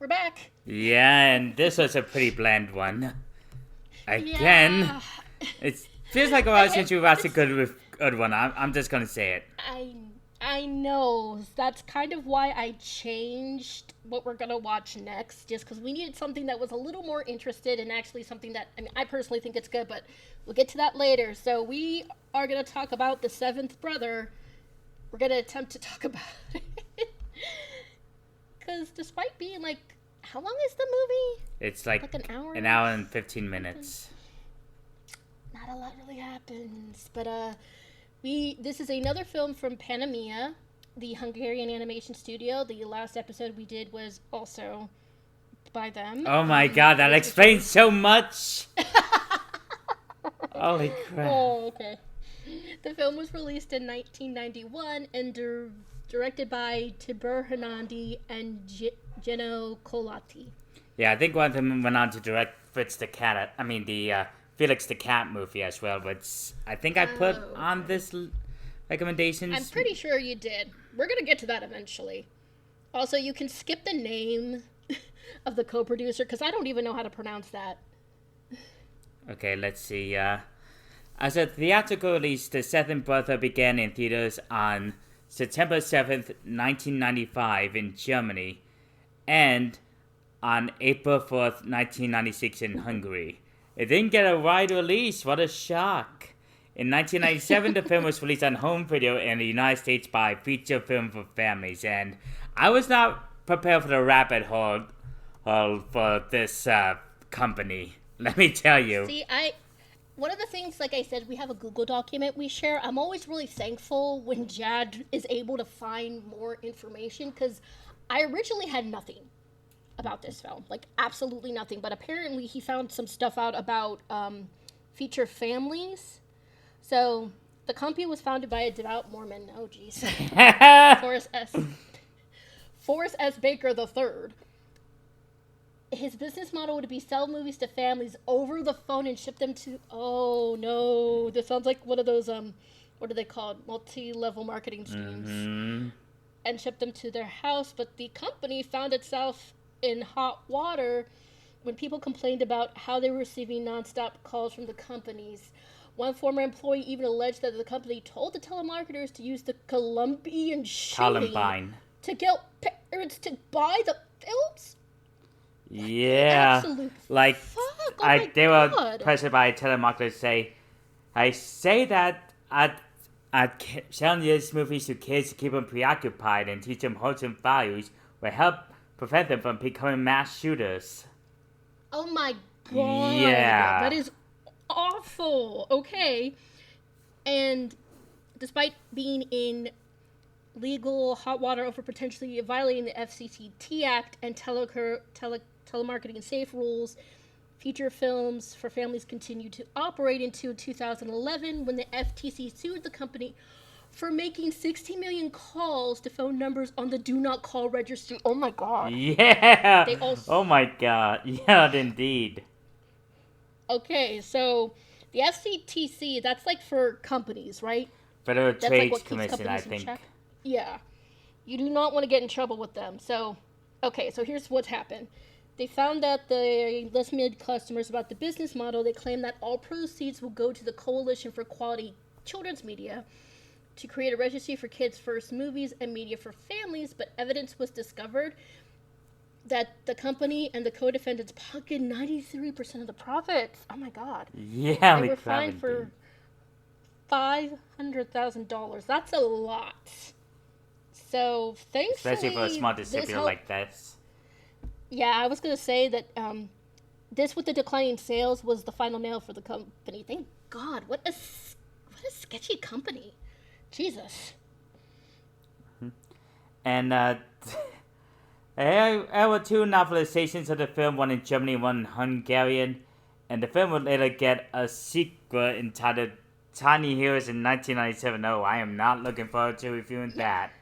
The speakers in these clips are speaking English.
we're back. Yeah, and this was a pretty bland one. Again, Yeah. it feels like a while since we watched a good one. I'm just gonna say it. I know. That's kind of why I changed what we're gonna watch next, just because we needed something that was a little more interested and actually something that I personally think it's good, but we'll get to that later. So we are gonna talk about The Seventh Brother. We're gonna attempt to talk about it because despite being like, how long is the movie? It's like an hour and 15 minutes. Not a lot really happens, but this is another film from Panomia, the Hungarian animation studio. The last episode we did was also by them. Oh my god, that explains so much! Holy crap. Oh, okay. The film was released in 1991 and directed by Tibur Hernandi and Geno Colati. Yeah, I think one of them went on to direct Felix the Cat movie as well, which I think I put on this recommendations. I'm pretty sure you did. We're going to get to that eventually. Also, you can skip the name of the co-producer because I don't even know how to pronounce that. Okay, let's see. As a theatrical release, The Seventh Brother began in theaters on September 7th, 1995 in Germany, and on April 4th, 1996 in Hungary. It didn't get a wide release. What a shock. In 1997, the film was released on home video in the United States by Feature Film for Families, and I was not prepared for the rabbit hole for this company. Let me tell you. See, one of the things, like I said, we have a Google document we share. I'm always really thankful when Jad is able to find more information, because I originally had nothing about this film, like absolutely nothing, but apparently he found some stuff out about feature families. So the company was founded by a devout Mormon. Oh geez. Forrest S. Baker III. His business model would be sell movies to families over the phone and ship them to, oh no, this sounds like one of those what are they called, multi-level marketing schemes. And ship them to their house. But the company found itself in hot water when people complained about how they were receiving nonstop calls from the companies. One former employee even alleged that the company told the telemarketers to use the Colombian shilling to get parents to buy the films. Yeah, like they were pressured by a telemarketer to say, "I say that I'd selling these movies to kids to keep them preoccupied and teach them wholesome values will help prevent them from becoming mass shooters." Oh my god. Yeah. That is awful. Okay. And despite being in legal hot water over potentially violating the FCCT Act and telemarketing safe rules, feature films for families continued to operate until 2011 when the FTC sued the company for making 60 million calls to phone numbers on the do not call registry. Oh my god. Yeah. Oh my god. Yeah, indeed. Okay, so the FCTC, that's like for companies, right? Federal Trade Commission, I think. Yeah. You do not want to get in trouble with them. So, okay, so here's what's happened. They found that they listened to customers about the business model. They claimed that all proceeds will go to the Coalition for Quality Children's Media to create a registry for kids' first movies and media for families, but evidence was discovered that the company and the co-defendants pocketed 93% of the profits. Oh my god. Yeah, they were fined for $500,000. That's a lot. So, thankfully, especially for a small distributor like this. Yeah, I was going to say that this, with the declining sales, was the final nail for the company. Thank God. What a sketchy company. Jesus. And there were two novelizations of the film, one in Germany, one in Hungarian. And the film would later get a sequel entitled Tiny Heroes in 1997. Oh, I am not looking forward to reviewing that.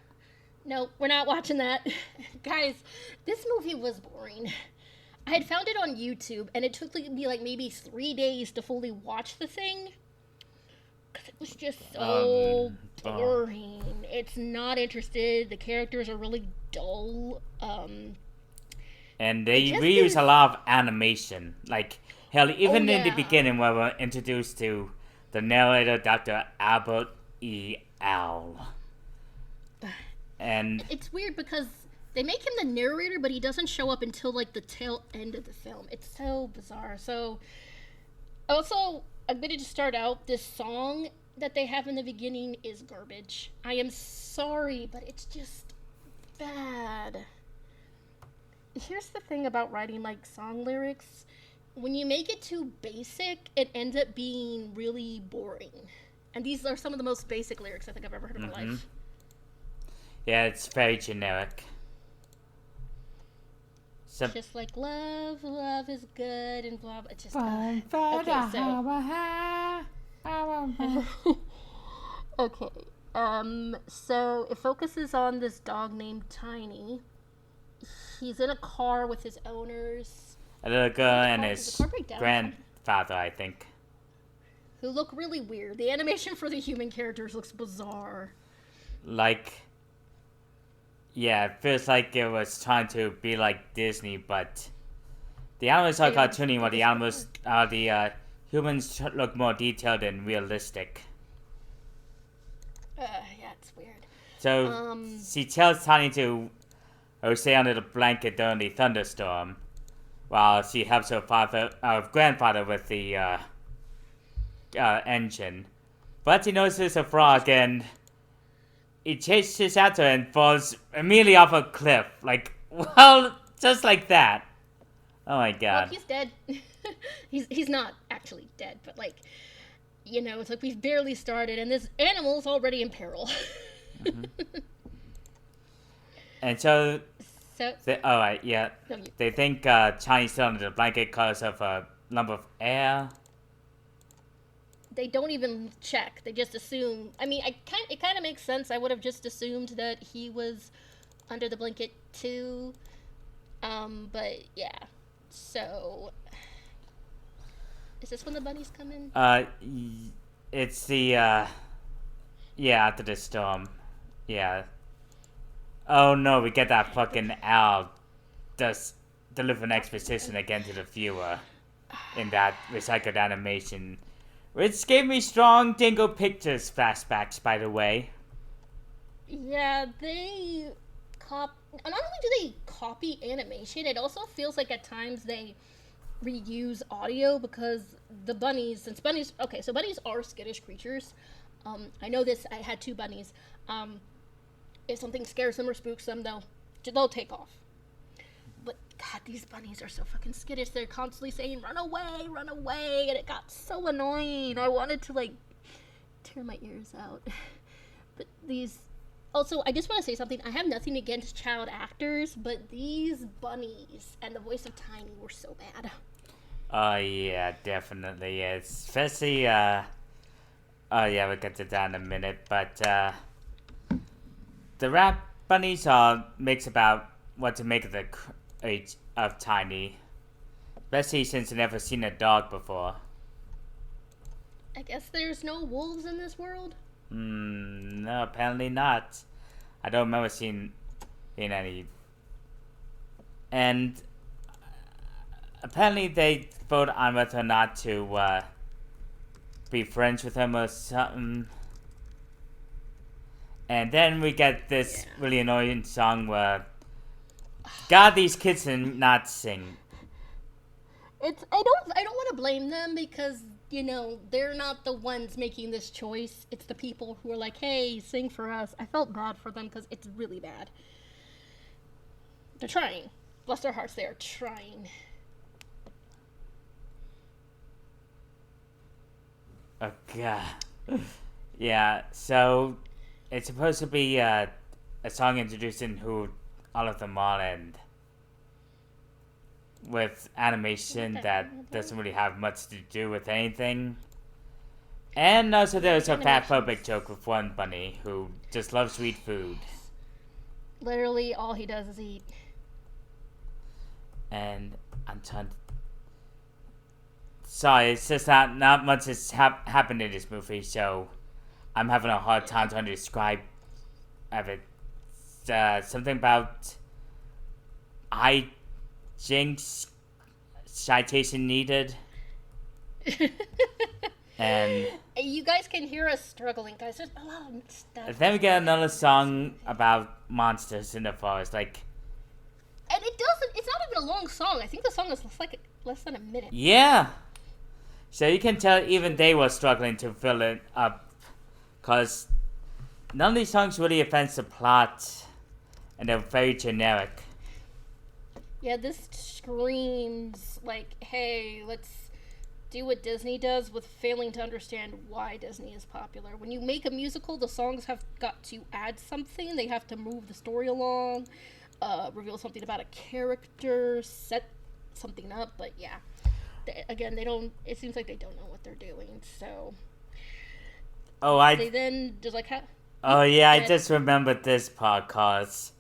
No, we're not watching that. Guys, this movie was boring. I had found it on YouTube, and it took me like maybe 3 days to fully watch the thing. Because it was just so boring. It's not interested. The characters are really dull. And they just reuse is... a lot of animation. Like, hell, even in the yeah. beginning when we're introduced to the narrator, Dr. Albert E. Owl. And it's weird because they make him the narrator, but he doesn't show up until like the tail end of the film. It's so bizarre. So, also, I'm gonna just start out. This song that they have in the beginning is garbage. I am sorry, but it's just bad. Here's the thing about writing like song lyrics. When you make it too basic, it ends up being really boring. And these are some of the most basic lyrics I think I've ever heard in my life. Yeah, it's very generic. Just like love is good and blah blah. It's just okay. So it focuses on this dog named Tiny. He's in a car with his owners. A little girl and his grandfather, I think. Who look really weird. The animation for the human characters looks bizarre. Like, yeah, it feels like it was trying to be like Disney, but the animals are cartoony, while the humans look more detailed and realistic. Yeah, it's weird. So she tells Tiny to stay under the blanket during the thunderstorm, while she helps her grandfather with the engine. But he notices a frog and he chases after her and falls immediately off a cliff. Like, well, just like that. Oh my god. Well, he's dead. he's not actually dead, but like, you know, it's like we've barely started and this animal's already in peril. And so alright, yeah. They think Chinese still under the blanket because of a lump of air. They don't even check. They just assume. I mean, it kind of makes sense. I would have just assumed that he was under the blanket too. But yeah. So, is this when the bunnies come in? It's the after the storm. Yeah. Oh no, we get that fucking owl just deliver an exposition again to the viewer in that recycled animation. Which gave me strong Dingo Pictures flashbacks, by the way. Yeah, they not only do they copy animation, it also feels like at times they reuse audio because the bunnies, so bunnies are skittish creatures. I know this, I had 2 bunnies. If something scares them or spooks them, they'll take off. But God, these bunnies are so fucking skittish. They're constantly saying, run away, and it got so annoying. I wanted to, like, tear my ears out. But these... Also, I just want to say something. I have nothing against child actors, but these bunnies and the voice of Tiny were so bad. Oh, yeah, definitely. Especially, oh, yeah, we'll get to that in a minute, but, the rap bunnies are mixed about what to make of the age of Tiny. Especially since they've never seen a dog before. I guess there's no wolves in this world? No, apparently not. I don't remember seeing any. And apparently they vote on whether or not to be friends with him or something. And then we get this really annoying song where, God, these kids can not sing. I don't want to blame them because, you know, they're not the ones making this choice. It's the people who are like, hey, sing for us. I felt bad for them because it's really bad. They're trying. Bless their hearts, they are trying. Oh, God. Yeah, so it's supposed to be a song introducing who all of them are, and with animation that doesn't really have much to do with anything. And also there's a fatphobic joke with one bunny who just loves sweet food. Literally all he does is eat. And I'm trying to... Sorry, it's just not much has happened in this movie, so I'm having a hard time trying to describe it. Something about... I Jinx citation needed. And you guys can hear us struggling, guys. There's a lot of stuff. then we get another song about monsters in the forest, like. And it doesn't. It's not even a long song. I think the song is less than a minute. Yeah. So you can tell even they were struggling to fill it up, cause none of these songs really advance the plot, and they're very generic. Yeah, this screams like, hey, let's do what Disney does with failing to understand why Disney is popular. When you make a musical, the songs have got to add something. They have to move the story along, reveal something about a character, set something up. But yeah, again, they don't. It seems like they don't know what they're doing. So, they then just like Oh yeah, I just remembered this part, cause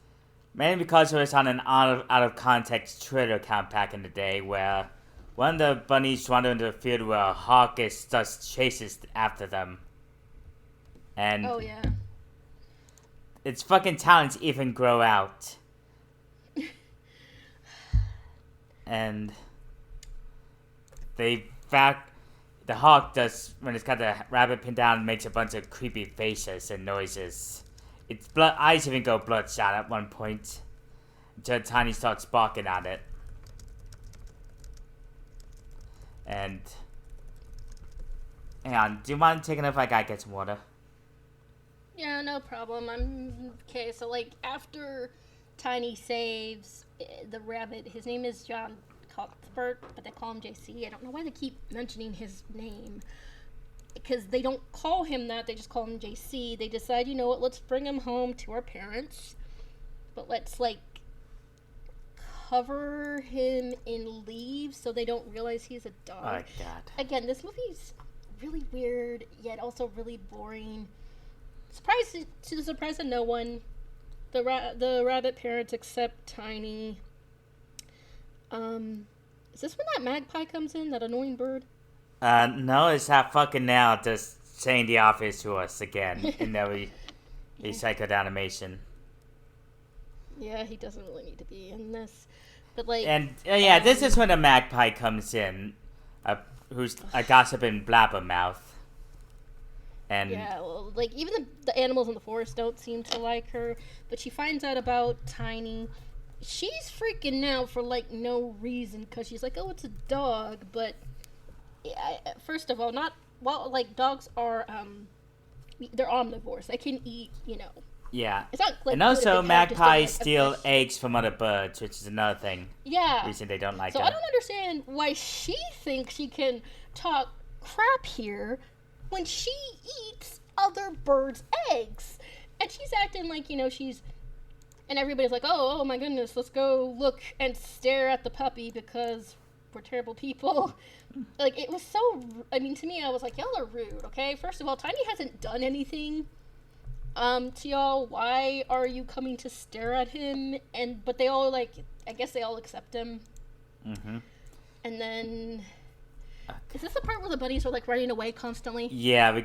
mainly because it was on an out of context Twitter account back in the day where one of the bunnies wander into the field where a hawk just chases after them. And oh yeah, its fucking talents even grow out. And the hawk does, when it's got the rabbit pinned down, makes a bunch of creepy faces and noises. Its eyes even go bloodshot at one point, until Tiny starts barking at it. And hang on, do you mind taking if I gotta get some water? Yeah, no problem. I'm okay. So like after Tiny saves the rabbit, his name is John Cuthbert, but they call him JC. I don't know why they keep mentioning his name, because they don't call him that. They just call him JC. They decide, you know what? Let's bring him home to our parents, but let's like cover him in leaves so they don't realize he's a dog. Oh god. Again, this movie's really weird, yet also really boring. To the surprise of no one, the rabbit parents accept Tiny. Is this when that magpie comes in, that annoying bird? No, it's that fucking now just saying the obvious to us again in the recycled animation. Yeah, he doesn't really need to be in this. But like, and this is when the magpie comes in, who's a gossiping blabbermouth. And yeah, well, like even the animals in the forest don't seem to like her. But she finds out about Tiny. She's freaking out for like no reason, because she's like, oh, it's a dog. But first of all, dogs are they're omnivores. They can eat, yeah. It's not like, and also magpies steal eggs from other birds, which is another thing. Yeah. Reason they don't like so them. I don't understand why she thinks she can talk crap here when she eats other birds' eggs. And she's acting like, she's... And everybody's like, oh my goodness, let's go look and stare at the puppy because we're terrible people. Like, it was so... to me, I was like, y'all are rude, okay? First of all, Tiny hasn't done anything to y'all. Why are you coming to stare at him? But they all, I guess they all accept him. Mm-hmm. And then... Is this the part where the bunnies are, running away constantly? Yeah,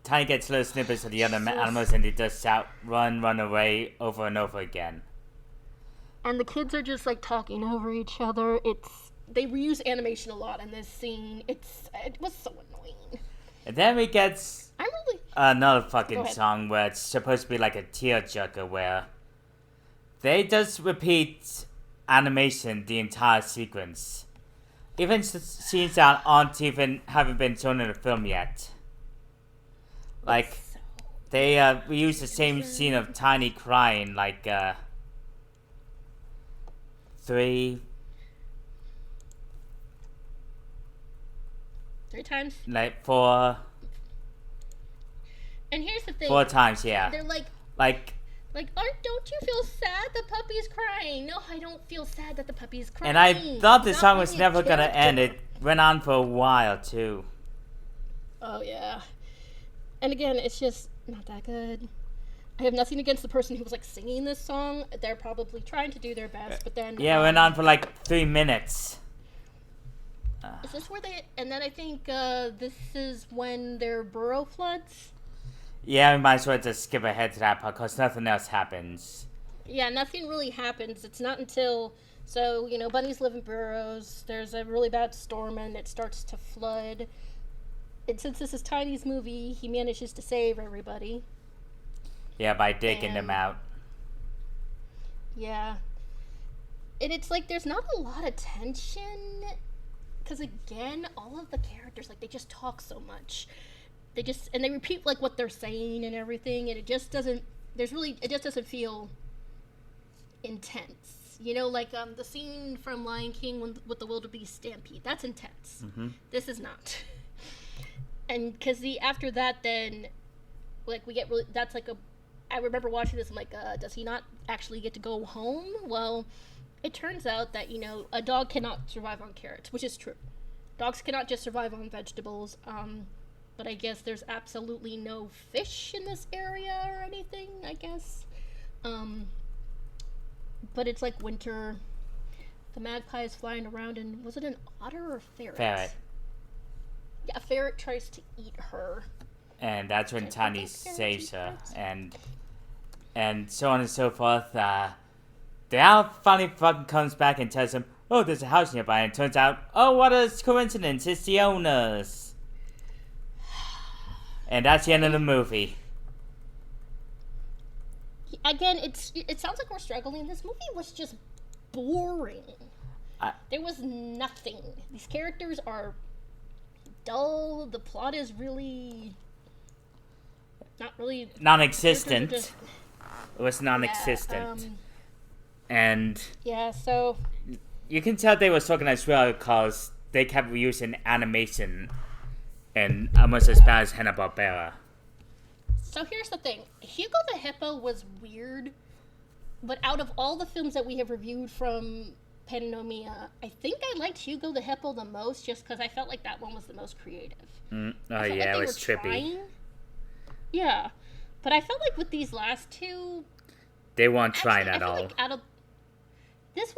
Tiny gets little snippets of the other animals, and they just shout, run away, over and over again. And the kids are just, talking over each other. They reuse animation a lot in this scene. It was so annoying. And then we get another Go fucking ahead. song where it's supposed to be like a tearjerker, where they just repeat animation the entire sequence. Even scenes that haven't been shown in the film yet. They reuse the same scene of Tiny crying, three times? Four. And here's the thing. 4 times, yeah. They're don't you feel sad the puppy's crying? No, I don't feel sad that the puppy's crying. And I thought the Not song was really never gonna character. end. It went on for a while, too. Oh, yeah. And again, it's just not that good. I have nothing against the person who was, singing this song. They're probably trying to do their best, but then... Yeah, it went on for, 3 minutes. Is this where they... And then I think this is when their burrow floods? Yeah, we might as well just skip ahead to that part, because nothing else happens. Yeah, nothing really happens. It's not until bunnies live in burrows. There's a really bad storm and it starts to flood. And since this is Tiny's movie, he manages to save everybody. Yeah, by digging them out. Yeah. And it's like there's not a lot of tension. Because again, all of the characters, like, they just talk so much. They repeat, like, what they're saying and everything. And it just doesn't feel intense. Like the scene from Lion King with the wildebeest stampede. That's intense. Mm-hmm. This is not. And because after that, then, like, we get really, that's like I remember watching this, I'm like, does he not actually get to go home? Well, it turns out that, a dog cannot survive on carrots, which is true. Dogs cannot just survive on vegetables, but I guess there's absolutely no fish in this area or anything, I guess. But it's like winter. The magpie is flying around, and was it an otter or a ferret? Ferret. Yeah, a ferret tries to eat her. And that's when Tiny saves her, and so on and so forth. The owl finally fucking comes back and tells him, oh, there's a house nearby, and it turns out, oh, what a coincidence, it's the owners. And that's the end of the movie. Again, it sounds like we're struggling. This movie was just boring. There was nothing. These characters are dull. The plot is really not really non-existent. It was non-existent. Yeah, and yeah, so you can tell they were talking as well because they kept using animation and almost as bad as Hanna-Barbera. So here's the thing. Hugo the Hippo was weird, but out of all the films that we have reviewed from Panomia, I think I liked Hugo the Hippo the most just because I felt like that one was the most creative. Oh yeah, it was trippy. Trying. Yeah, but I felt like with these last two, they weren't trying at all. Like out of this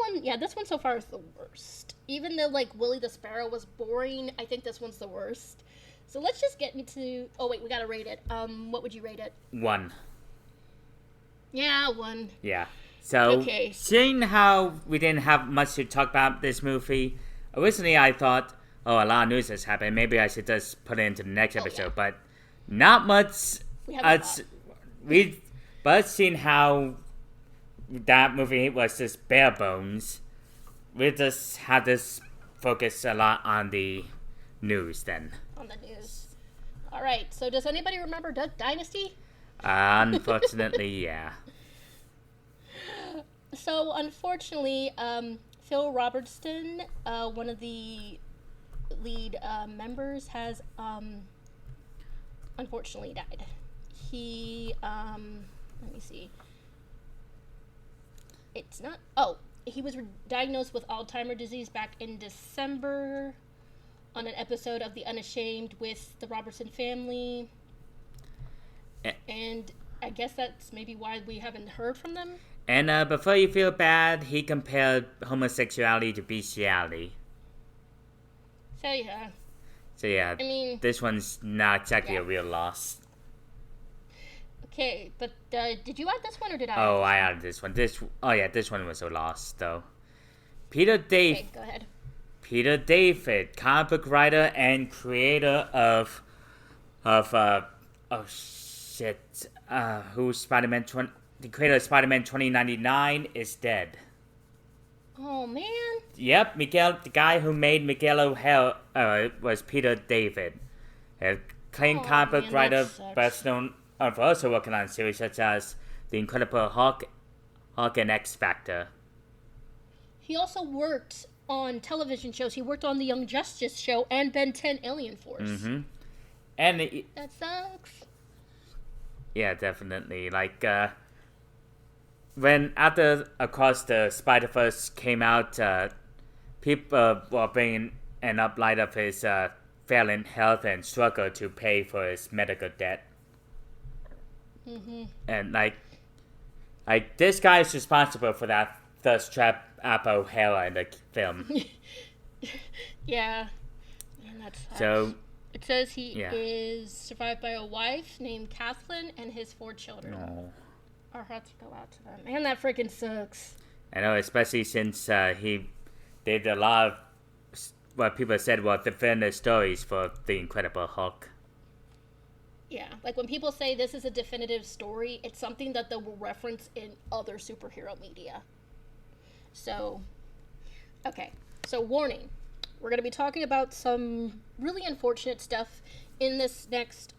one so far is the worst. Even though like Willie the Sparrow was boring, I think this one's the worst. So let's just get into. Oh wait, we gotta rate it. What would you rate it? 1. Yeah, 1. Yeah. So, seeing how we didn't have much to talk about this movie, originally I thought, a lot of news has happened. Maybe I should just put it into the next episode. Yeah. But not much. But seeing how that movie was just bare bones, we just had this focus a lot on the news then. On the news. All right. So does anybody remember Duck Dynasty? Unfortunately, yeah. So unfortunately, Phil Robertson, one of the lead members, has unfortunately died. He let me see. It's not. Oh, he was diagnosed with Alzheimer's disease back in December on an episode of The Unashamed with the Robertson family. And I guess that's maybe why we haven't heard from them. And before you feel bad, he compared homosexuality to bestiality. So yeah. I mean, this one's not exactly a real loss. Okay, but did you add this one or did I? Oh, I added this one. This one was a loss though. Peter Dave. Okay, go ahead. Peter David, comic book writer and creator of who's Spider-Man? The creator of Spider-Man 2099 is dead. Oh man. Yep, the guy who made Miguel O'Hara was Peter David, a acclaimed comic book writer, best known for also working on series such as The Incredible Hulk and X Factor. He also worked on television shows. He worked on the Young Justice show and Ben 10 Alien Force. Mm-hmm. And that sucks. Yeah, definitely. Like when after Across the Spider-Verse came out, people were bringing an uplight of his failing health and struggle to pay for his medical debt. Mm-hmm. And like this guy is responsible for that thirst trap O'Hara in the film. Yeah. And that sucks. So it says he is survived by a wife named Kathleen and his 4 children. Oh. Our hearts go out to them. Man, that freaking sucks. I know, especially since he did a lot of what people said were definitive stories for the Incredible Hulk. Yeah, like when people say this is a definitive story, it's something that they will reference in other superhero media. So, okay. So, warning. We're going to be talking about some really unfortunate stuff in this next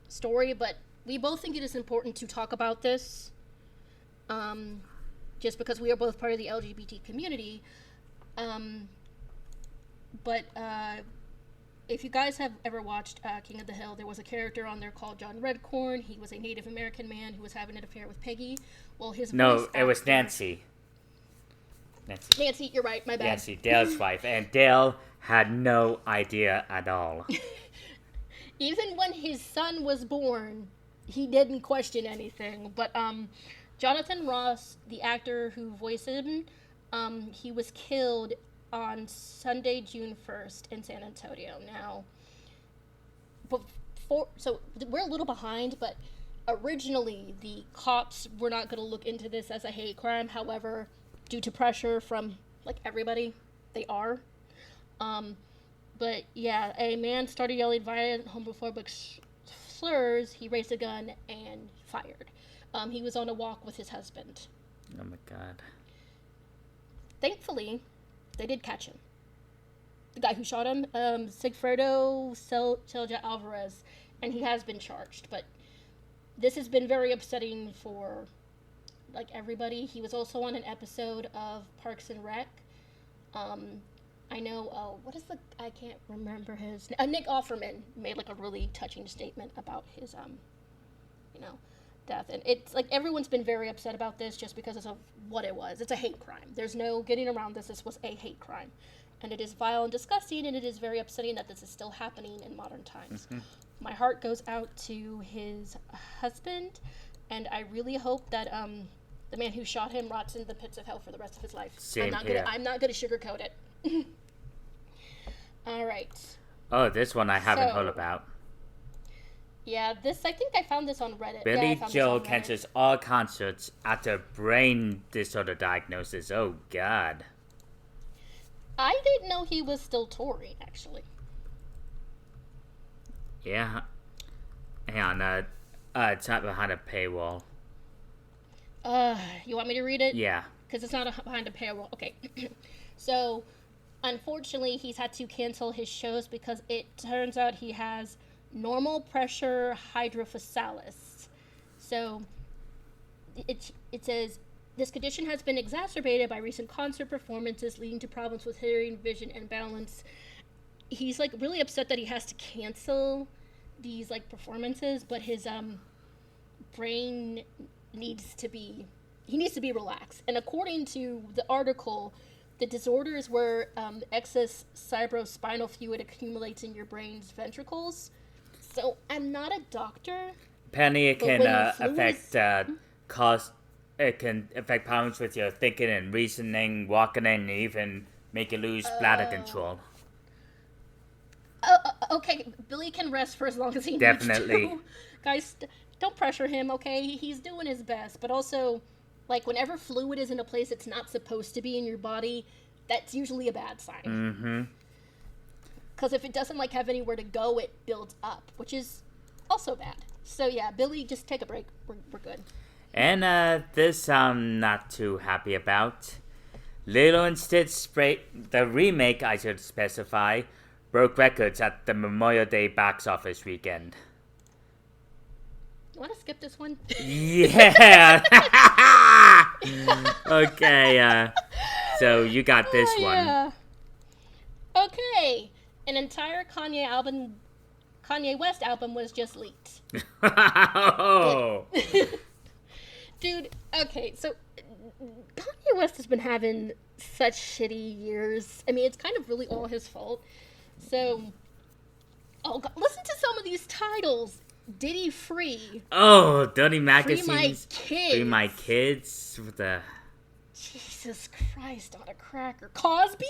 story, but we both think it is important to talk about this, just because we are both part of the LGBT community. But if you guys have ever watched King of the Hill, there was a character on there called John Redcorn. He was a Native American man who was having an affair with Peggy. Well, his No, it was Nancy. Nancy, you're right, my bad. Nancy, Dale's wife. And Dale had no idea at all. Even when his son was born, he didn't question anything. But Jonathan Ross, the actor who voiced him, he was killed on Sunday, June 1st in San Antonio. Now, so we're a little behind, but originally the cops were not going to look into this as a hate crime. However, due to pressure from, like, everybody, they are. But yeah, a man started yelling violent homophobic slurs. He raised a gun and fired. He was on a walk with his husband. Oh my god. Thankfully, they did catch him. The guy who shot him, Sigfredo Celja Alvarez, and he has been charged. But this has been very upsetting for, like, everybody. He was also on an episode of Parks and Rec. I know, I can't remember his name. Nick Offerman made, like, a really touching statement about his, death. And it's, like, everyone's been very upset about this just because of what it was. It's a hate crime. There's no getting around this. This was a hate crime. And it is vile and disgusting, and it is very upsetting that this is still happening in modern times. Mm-hmm. My heart goes out to his husband, and I really hope that, the man who shot him rots in the pits of hell for the rest of his life. Same I'm not gonna sugarcoat it. All right. Oh, this one I haven't heard about. Yeah, I think I found this on Reddit. Billy Joel cancels all concerts after brain disorder diagnosis. Oh, God. I didn't know he was still touring, actually. Yeah. Hang on, it's not behind a paywall. You want me to read it? Yeah. Because it's not behind a paywall. Okay. So, unfortunately, he's had to cancel his shows because it turns out he has normal pressure hydrophysalis. So, it says, this condition has been exacerbated by recent concert performances leading to problems with hearing, vision, and balance. He's, like, really upset that he has to cancel these, like, performances, but his brain needs to be relaxed. And according to the article, the disorder is where excess cerebrospinal fluid accumulates in your brain's ventricles. So I'm not a doctor. Apparently, it can it can affect problems with your thinking and reasoning, walking, and even make you lose bladder control. Okay, Billy can rest for as long as he Definitely. needs to. Guys, don't pressure him, okay? He's doing his best. But also, like, whenever fluid is in a place it's not supposed to be in your body, that's usually a bad sign. Mm-hmm. Because if it doesn't, like, have anywhere to go, it builds up, which is also bad. So, yeah, Billy, just take a break. We're good. And this I'm not too happy about. Lilo and Stitch, the remake, I should specify, broke records at the Memorial Day box office weekend. You want to skip this one? Yeah! Okay, so you got this one. Okay. An entire Kanye West album was just leaked. Oh! Dude, okay, so Kanye West has been having such shitty years. I mean, it's kind of really all his fault. So, oh God, listen to some of these titles. Diddy Free. Oh, Dirty Magazines. Free My Kids. Free My Kids. What the... Jesus Christ, on a cracker. Cosby?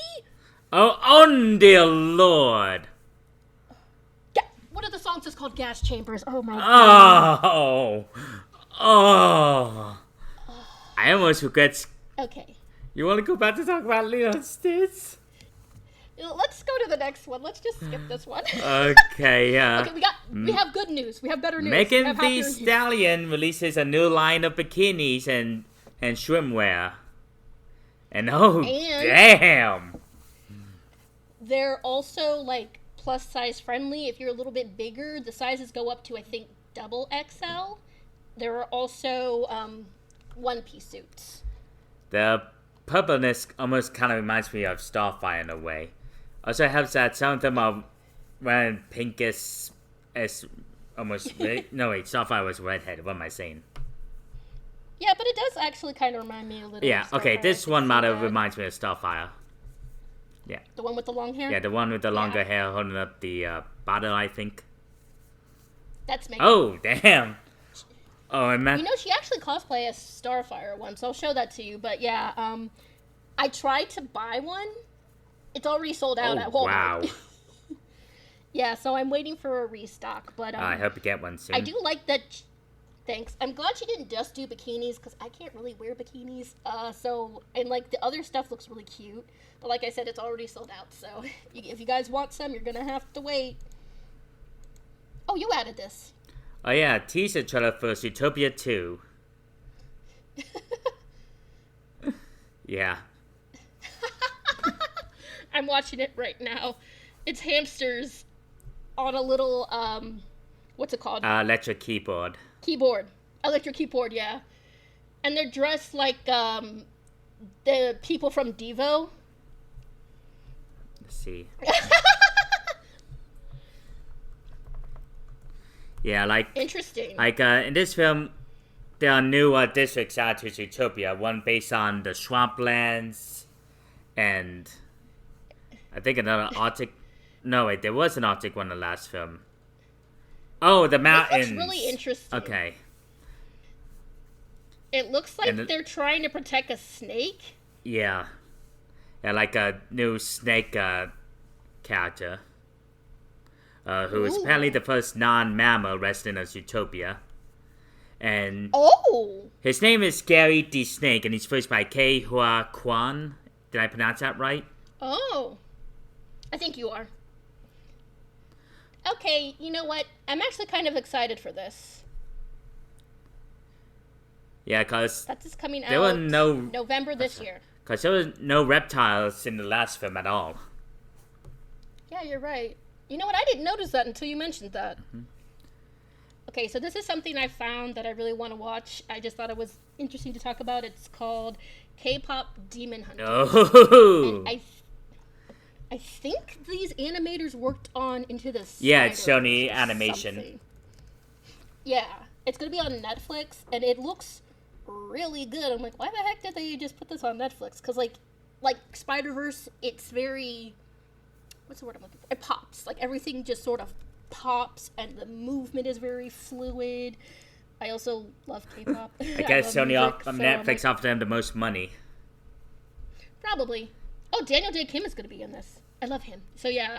Oh, dear Lord. What are the songs that's called Gas Chambers? Oh, my God. Oh, I almost regret. Okay. You want to go back to talk about Lilo and Stitch? Let's go to the next one. Let's just skip this one. Okay, yeah. Okay, we have good news. We have better news. Megan Thee Stallion releases a new line of bikinis and swimwear. And damn! They're also like plus size friendly. If you're a little bit bigger, the sizes go up to I think double XL. There are also one-piece suits. The purpleness almost kind of reminds me of Starfire in a way. Also helps that some of them are wearing pink as almost... No, wait, Starfire was redhead. What am I saying? Yeah, but it does actually kind of remind me a little Yeah, of okay, Starfire. this one model reminds me of Starfire. Yeah. The one with the long hair? Yeah, the one with the longer hair holding up the bottle, I think. That's Megan. Oh, damn! Oh, and You know, she actually cosplayed as Starfire once. I'll show that to you. But yeah, I tried to buy one. It's already sold out at Walmart. Wow. Yeah, so I'm waiting for a restock. But I hope you get one soon. I do like that. Thanks. I'm glad she didn't just do bikinis because I can't really wear bikinis. And like the other stuff looks really cute. But like I said, it's already sold out. So if you guys want some, you're gonna have to wait. Oh, you added this. Oh yeah, teaser trailer for Zootopia 2. Yeah. I'm watching it right now. It's hamsters on a little, what's it called? Electric keyboard. Electric keyboard, yeah. And they're dressed like, the people from Devo. Let's see. Yeah, like... Interesting. Like, in this film, there are new districts added to Zootopia. One based on the swamplands, and I think another Arctic... No, wait, there was an Arctic one in the last film. Oh, the mountains. This looks really interesting. Okay. It looks like they're trying to protect a snake. Yeah. Yeah, like a new snake character. Who is apparently the first non-mammal resident of Zootopia. And his name is Gary the Snake, and he's voiced by Kei Hua Kwan. Did I pronounce that right? Oh. I think you are. Okay, you know what? I'm actually kind of excited for this. Yeah, because... That's just coming there out were November this year. Because there were no reptiles in the last film at all. Yeah, you're right. You know what? I didn't notice that until you mentioned that. Mm-hmm. Okay, so this is something I found that I really want to watch. I just thought it was interesting to talk about. It's called K-pop Demon Hunter. Oh! And I think these animators worked on Into the Spider-Verse. Yeah, it's Sony Animation. Something. Yeah, it's going to be on Netflix, and it looks really good. I'm like, why the heck did they just put this on Netflix? Because, like Spider-Verse, it's very... What's the word I'm looking for? It pops. Like, everything just sort of pops, and the movement is very fluid. I also love K-pop. I guess Sony Netflix offered them the most money. Probably. Oh, Daniel Day Kim is going to be in this. I love him. So, yeah,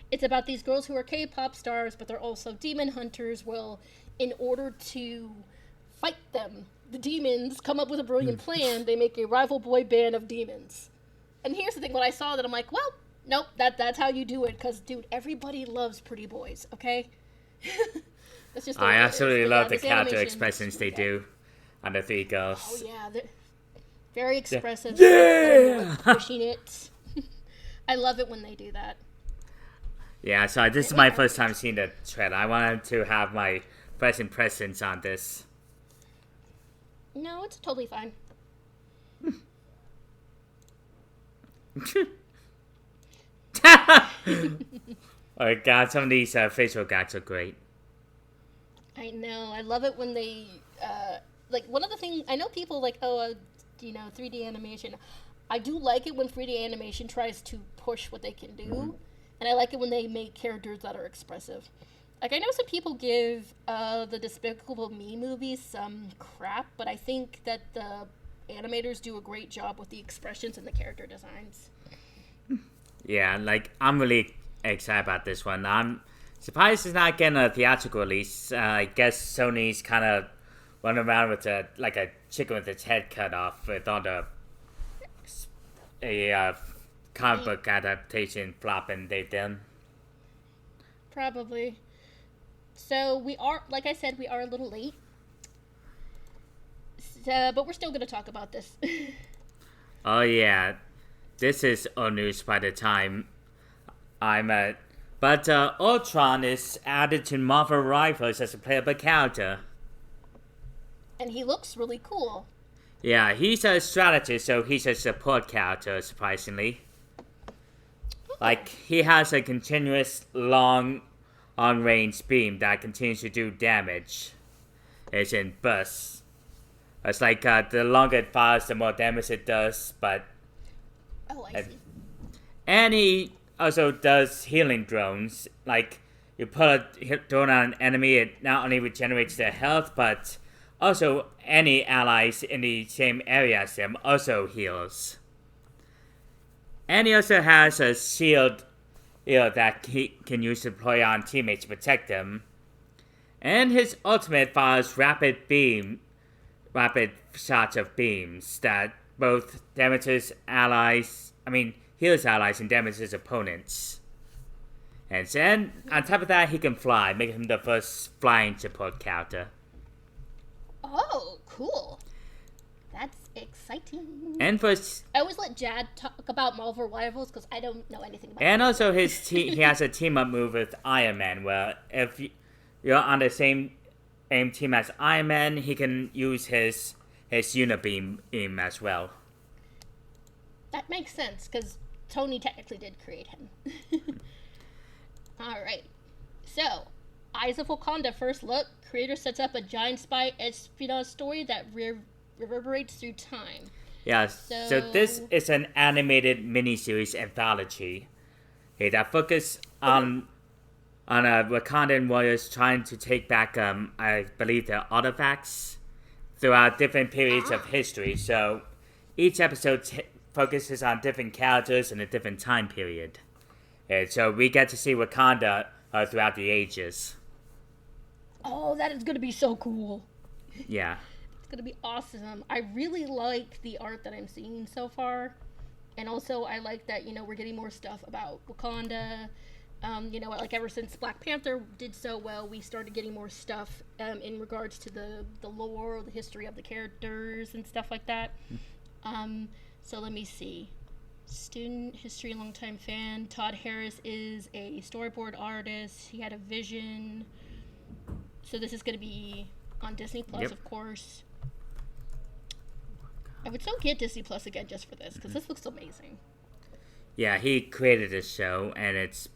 it's about these girls who are K-pop stars, but they're also demon hunters. Well, in order to fight them, the demons come up with a brilliant plan. They make a rival boy band of demons. And here's the thing. When I saw that, I'm like, well... Nope, that's how you do it, because, dude, everybody loves pretty boys, okay? That's just I absolutely love the character expressions they do on the three girls. Oh, yeah, they're very expressive. Yeah! Pushing it. I love it when they do that. Yeah, so this is my first time seeing the trailer. I wanted to have my first impressions on this. No, it's totally fine. Oh god, some of these facial gags are great. I know. I love it when they, like, one of the things, I know people like, 3D animation. I do like it when 3D animation tries to push what they can do, and I like it when they make characters that are expressive. Like, I know some people give the Despicable Me movies some crap, but I think that the animators do a great job with the expressions and the character designs. Yeah, like, I'm really excited about this one. I'm surprised it's not getting a theatrical release. I guess Sony's kind of run around with a chicken with its head cut off with all the comic book adaptation flopping they've done. Probably. So we are, like I said, we are a little late. So, but we're still going to talk about this. Oh yeah, this is old news by the time I'm at. But Ultron is added to Marvel Rivals as a playable character. And he looks really cool. Yeah, he's a strategist, so he's a support character, surprisingly. Like, he has a continuous long-range beam that continues to do damage. It's in bursts. It's like, the longer it fires, the more damage it does, but... Oh, I see. And he also does healing drones. Like, you put a drone on an enemy, it not only regenerates their health, but also any allies in the same area as them also heals. And he also has a shield that he can use to deploy on teammates to protect them. And his ultimate fires rapid shots of beams that both heals allies and damages opponents. And then, on top of that, he can fly, making him the first flying support character. Oh, cool. That's exciting. And first, I always let Jad talk about Marvel Rivals because I don't know anything about it. And also he has a team-up move with Iron Man, where if you're on the same team as Iron Man, he can use his Unibeam as well. That makes sense, because Tony technically did create him. Alright. So, Eyes of Wakanda first look. Creator sets up a giant spy espionage story that reverberates through time. Yeah, so this is an animated miniseries anthology that focuses on Wakandan warriors trying to take back, I believe, their artifacts throughout different periods of history. So each episode focuses on different characters in a different time period. And so we get to see Wakanda throughout the ages. Oh, that is going to be so cool. Yeah. It's going to be awesome. I really like the art that I'm seeing so far. And also, I like that, we're getting more stuff about Wakanda. Like ever since Black Panther did so well, we started getting more stuff in regards to the lore, the history of the characters and stuff like that. So let me see. Student history, longtime fan. Todd Harris is a storyboard artist. He had a vision. So this is going to be on Disney Plus, of course. I would so get Disney Plus again just for this, because this looks amazing. Yeah, he created this show, and it's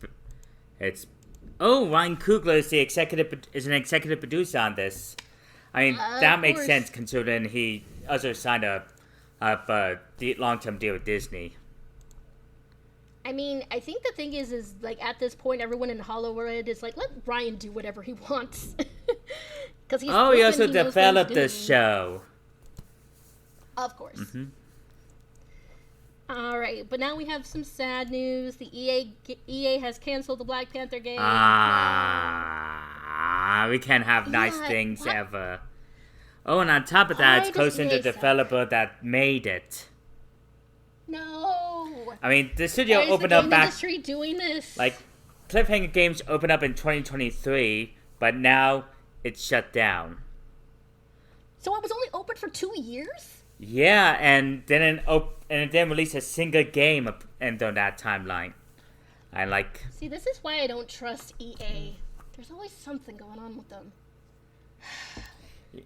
Ryan Coogler is an executive producer on this. I mean, that makes sense considering he also signed a long-term deal with Disney. I mean, I think the thing is like at this point, everyone in Hollywood is like, let Ryan do whatever he wants. Because he also developed the show. Of course. Mm-hmm. All right, but now we have some sad news. The EA has canceled the Black Panther game. We can't have nice things ever. Oh, and on top of that, it's closing the developer that made it. No. I mean, the studio opened up back. Why is the game industry doing this? Like, Cliffhanger Games opened up in 2023, but now it's shut down. So it was only open for 2 years? Yeah, and it didn't release a single game on that timeline. See, this is why I don't trust EA. There's always something going on with them.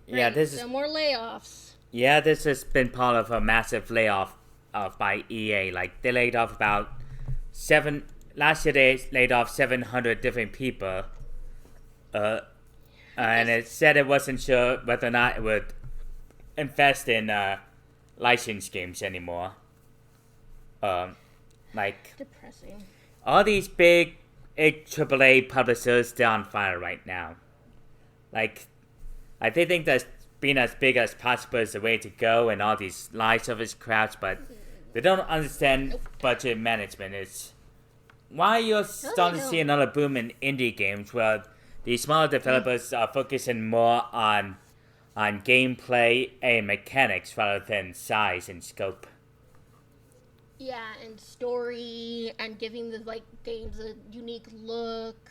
Yeah, right, more layoffs. Yeah, this has been part of a massive layoff by EA. Like, they laid off last year they laid off 700 different people. And it said it wasn't sure whether or not it would invest in license games anymore. Depressing. All these big AAA publishers, they're on fire right now. They think that being as big as possible is the way to go, and all these live service crowds, but they don't understand budget management. It's why you're starting to see another boom in indie games where the smaller developers are focusing more on on gameplay and mechanics rather than size and scope. Yeah, and story, and giving the like games a unique look.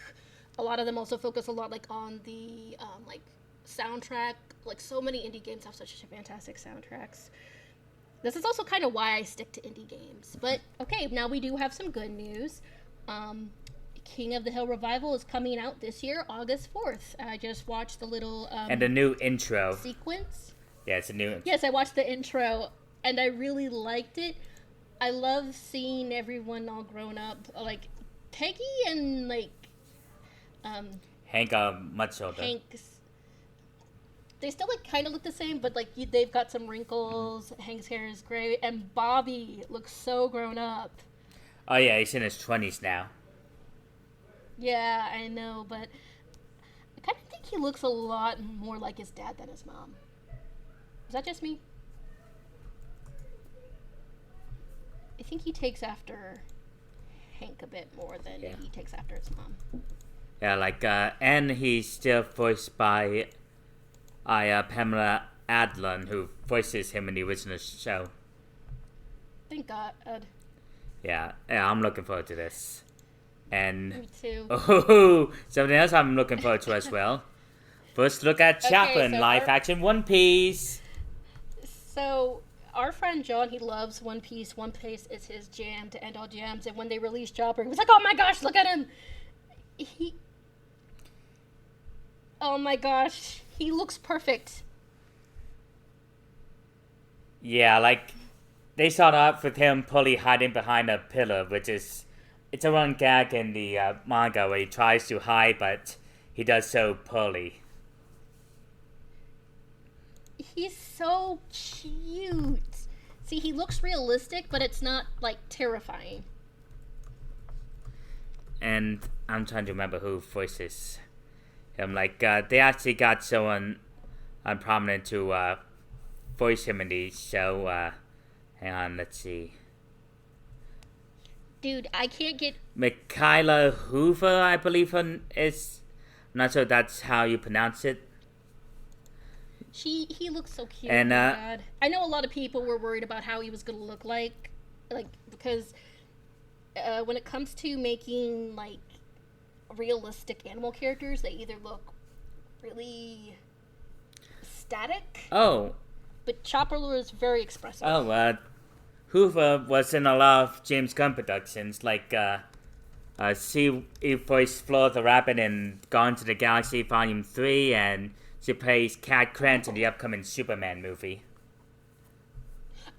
A lot of them also focus a lot like on the like soundtrack. Like so many indie games have such fantastic soundtracks. This is also kind of why I stick to indie games. But okay, now we do have some good news. King of the Hill Revival is coming out this year, August 4th. I just watched the little and the new intro sequence. Yeah, it's a new intro. Yes, I watched the intro and I really liked it. I love seeing everyone all grown up, like Peggy and like Hank are much older. Hank's. They still like kind of look the same, but like they've got some wrinkles. Hank's hair is gray, and Bobby looks so grown up. Oh yeah, he's in his 20s now. Yeah, I know, but I kind of think he looks a lot more like his dad than his mom. Is that just me? I think he takes after Hank a bit more than he takes after his mom. Yeah, like, and he's still voiced by Pamela Adlon, who voices him in the original show. Thank God. Yeah, I'm looking forward to this. And Me too. Oh, something else I'm looking forward to as well. First look at Chaplin, live action One Piece. So, our friend John, he loves One Piece. One Piece is his jam to end all jams. And when they released Chopper, he was like, oh my gosh, look at him. Oh my gosh, he looks perfect. Yeah, like, they start off with him fully hiding behind a pillar, which is... It's a run gag in the manga where he tries to hide, but he does so poorly. He's so cute. See, he looks realistic, but it's not, like, terrifying. And I'm trying to remember who voices him. Like, they actually got someone prominent to voice him in the show. Hang on, let's see. Dude, I can't get... Michaela Hoover, I believe is... I'm not sure that's how you pronounce it. He looks so cute. And, oh my God. I know a lot of people were worried about how he was going to look like, because when it comes to making, like, realistic animal characters, they either look really static. Oh. But Chopper is very expressive. Oh, Hoover was in a lot of James Gunn productions, like, she voiced Flora the Rabbit in Gone to the Galaxy Volume 3, and she plays Cat Krantz in the upcoming Superman movie.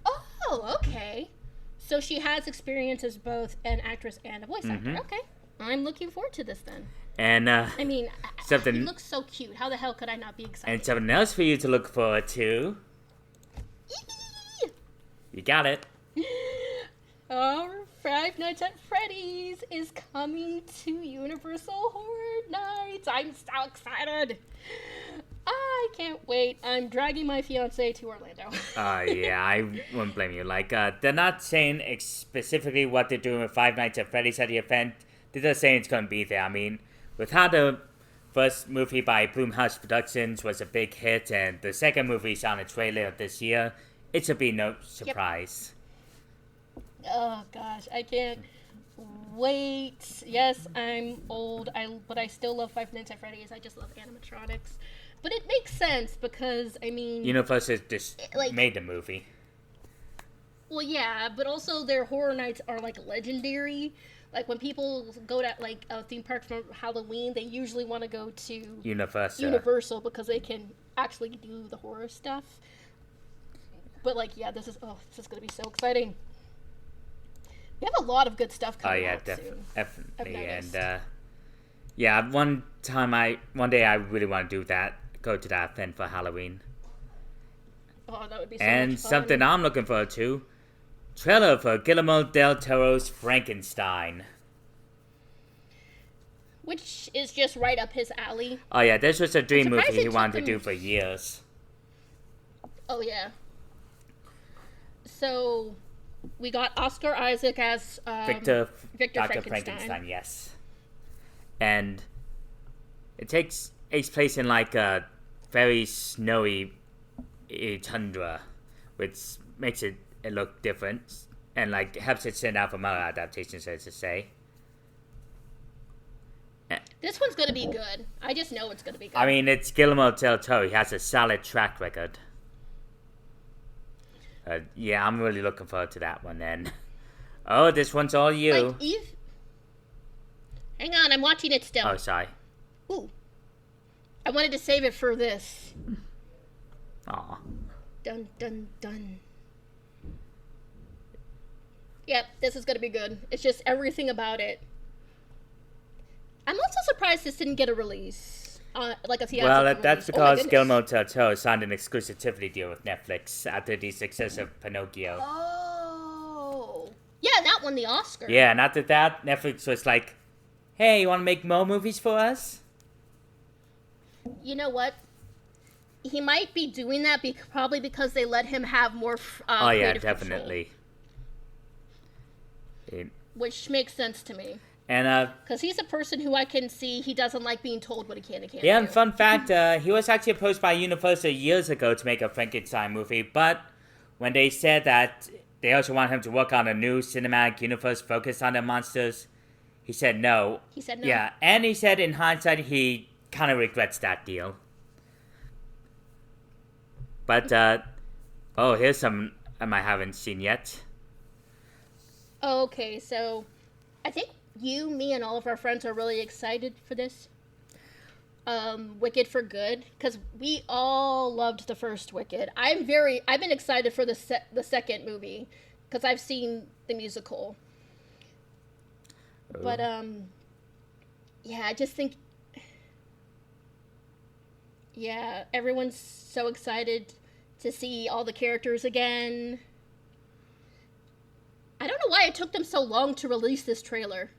Oh, okay. So she has experience as both an actress and a voice actor. Okay. I'm looking forward to this then. And, I mean, he looks so cute. How the hell could I not be excited? And something else for you to look forward to. You got it. Our Five Nights at Freddy's is coming to Universal Horror Nights. I'm so excited. I can't wait. I'm dragging my fiance to Orlando. Yeah, I wouldn't blame you. Like, they're not saying specifically what they're doing with Five Nights at Freddy's at the event. They're just saying it's going to be there. I mean, with how the first movie by Blumhouse Productions was a big hit, and the second movie's on its way later this year, it should be no surprise. Yep. Oh, gosh. I can't wait. Yes, I'm old, but I still love Five Nights at Freddy's. I just love animatronics. But it makes sense because, I mean... Universal just made the movie. Well, yeah, but also their horror nights are, like, legendary. Like, when people go to, like, a theme park for Halloween, they usually want to go to... Universal because they can actually do the horror stuff. But, like, yeah, this is going to be so exciting. We have a lot of good stuff coming out soon. Definitely. And, yeah, one day I really want to do that. Go to that event for Halloween. Oh, that would be so And much fun. something I'm looking forward to. Trailer for Guillermo del Toro's Frankenstein. Which is just right up his alley. Oh yeah, this was a dream movie he wanted to do for years. Oh yeah. So, we got Oscar Isaac as Victor Dr. Frankenstein, yes. And it takes place in like a very snowy tundra, which makes it look different and like helps it stand out from other adaptations, as to say. This one's gonna be good. I just know it's gonna be good. I mean, it's Guillermo del Toro. He has a solid track record. Yeah, I'm really looking forward to that one then. Oh, this one's all you. Like, Eve. Hang on, I'm watching it still. Oh, sorry. Ooh. I wanted to save it for this. Aw. Dun, dun, dun. Yep, this is gonna be good. It's just everything about it. I'm also surprised this didn't get a release. Like a theatrical Well, that's release. because Guillermo del Toro signed an exclusivity deal with Netflix after the success of Pinocchio. Oh. Yeah, that won the Oscar. Yeah, and after that, Netflix was like, hey, you want to make more movies for us? You know what? He might be doing that probably because they let him have more Oh, yeah, creative definitely. which makes sense to me. And, because he's a person who I can see he doesn't like being told what he can and can't yeah, do. and fun fact, he was actually approached by Universal years ago to make a Frankenstein movie, but when they said that they also want him to work on a new cinematic universe focused on the monsters, he said no. He said no. Yeah, and he said in hindsight he kind of regrets that deal. But, oh, here's some I haven't seen yet. Oh, okay, so I think you, me, and all of our friends are really excited for this. Wicked for Good, because we all loved the first Wicked. I've been excited for the second movie, because I've seen the musical. But, yeah, I just think, yeah, everyone's so excited to see all the characters again. I don't know why it took them so long to release this trailer.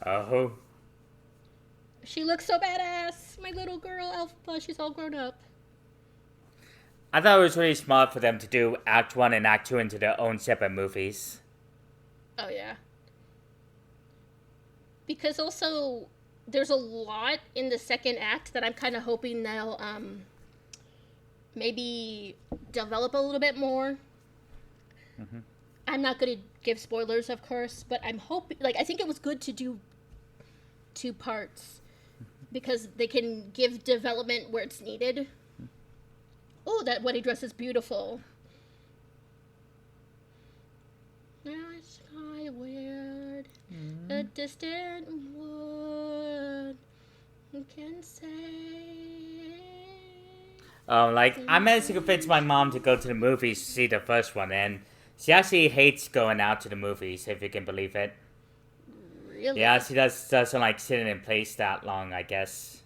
Oh. She looks so badass. My little girl, Alpha, she's all grown up. I thought it was really smart for them to do Act 1 and Act 2 into their own separate movies. Oh, yeah. Because also, there's a lot in the second act that I'm kind of hoping they'll, maybe develop a little bit more. Mm-hmm. I'm not going to give spoilers, of course, but I'm hoping, like, I think it was good to do 2 parts because they can give development where it's needed. Oh, that wedding dress is beautiful. Now it's skyward, a distant wood can say. I managed to convince my mom to go to the movies to see the first one, and she actually hates going out to the movies, if you can believe it. Really? Yeah, she doesn't like sitting in place that long, I guess.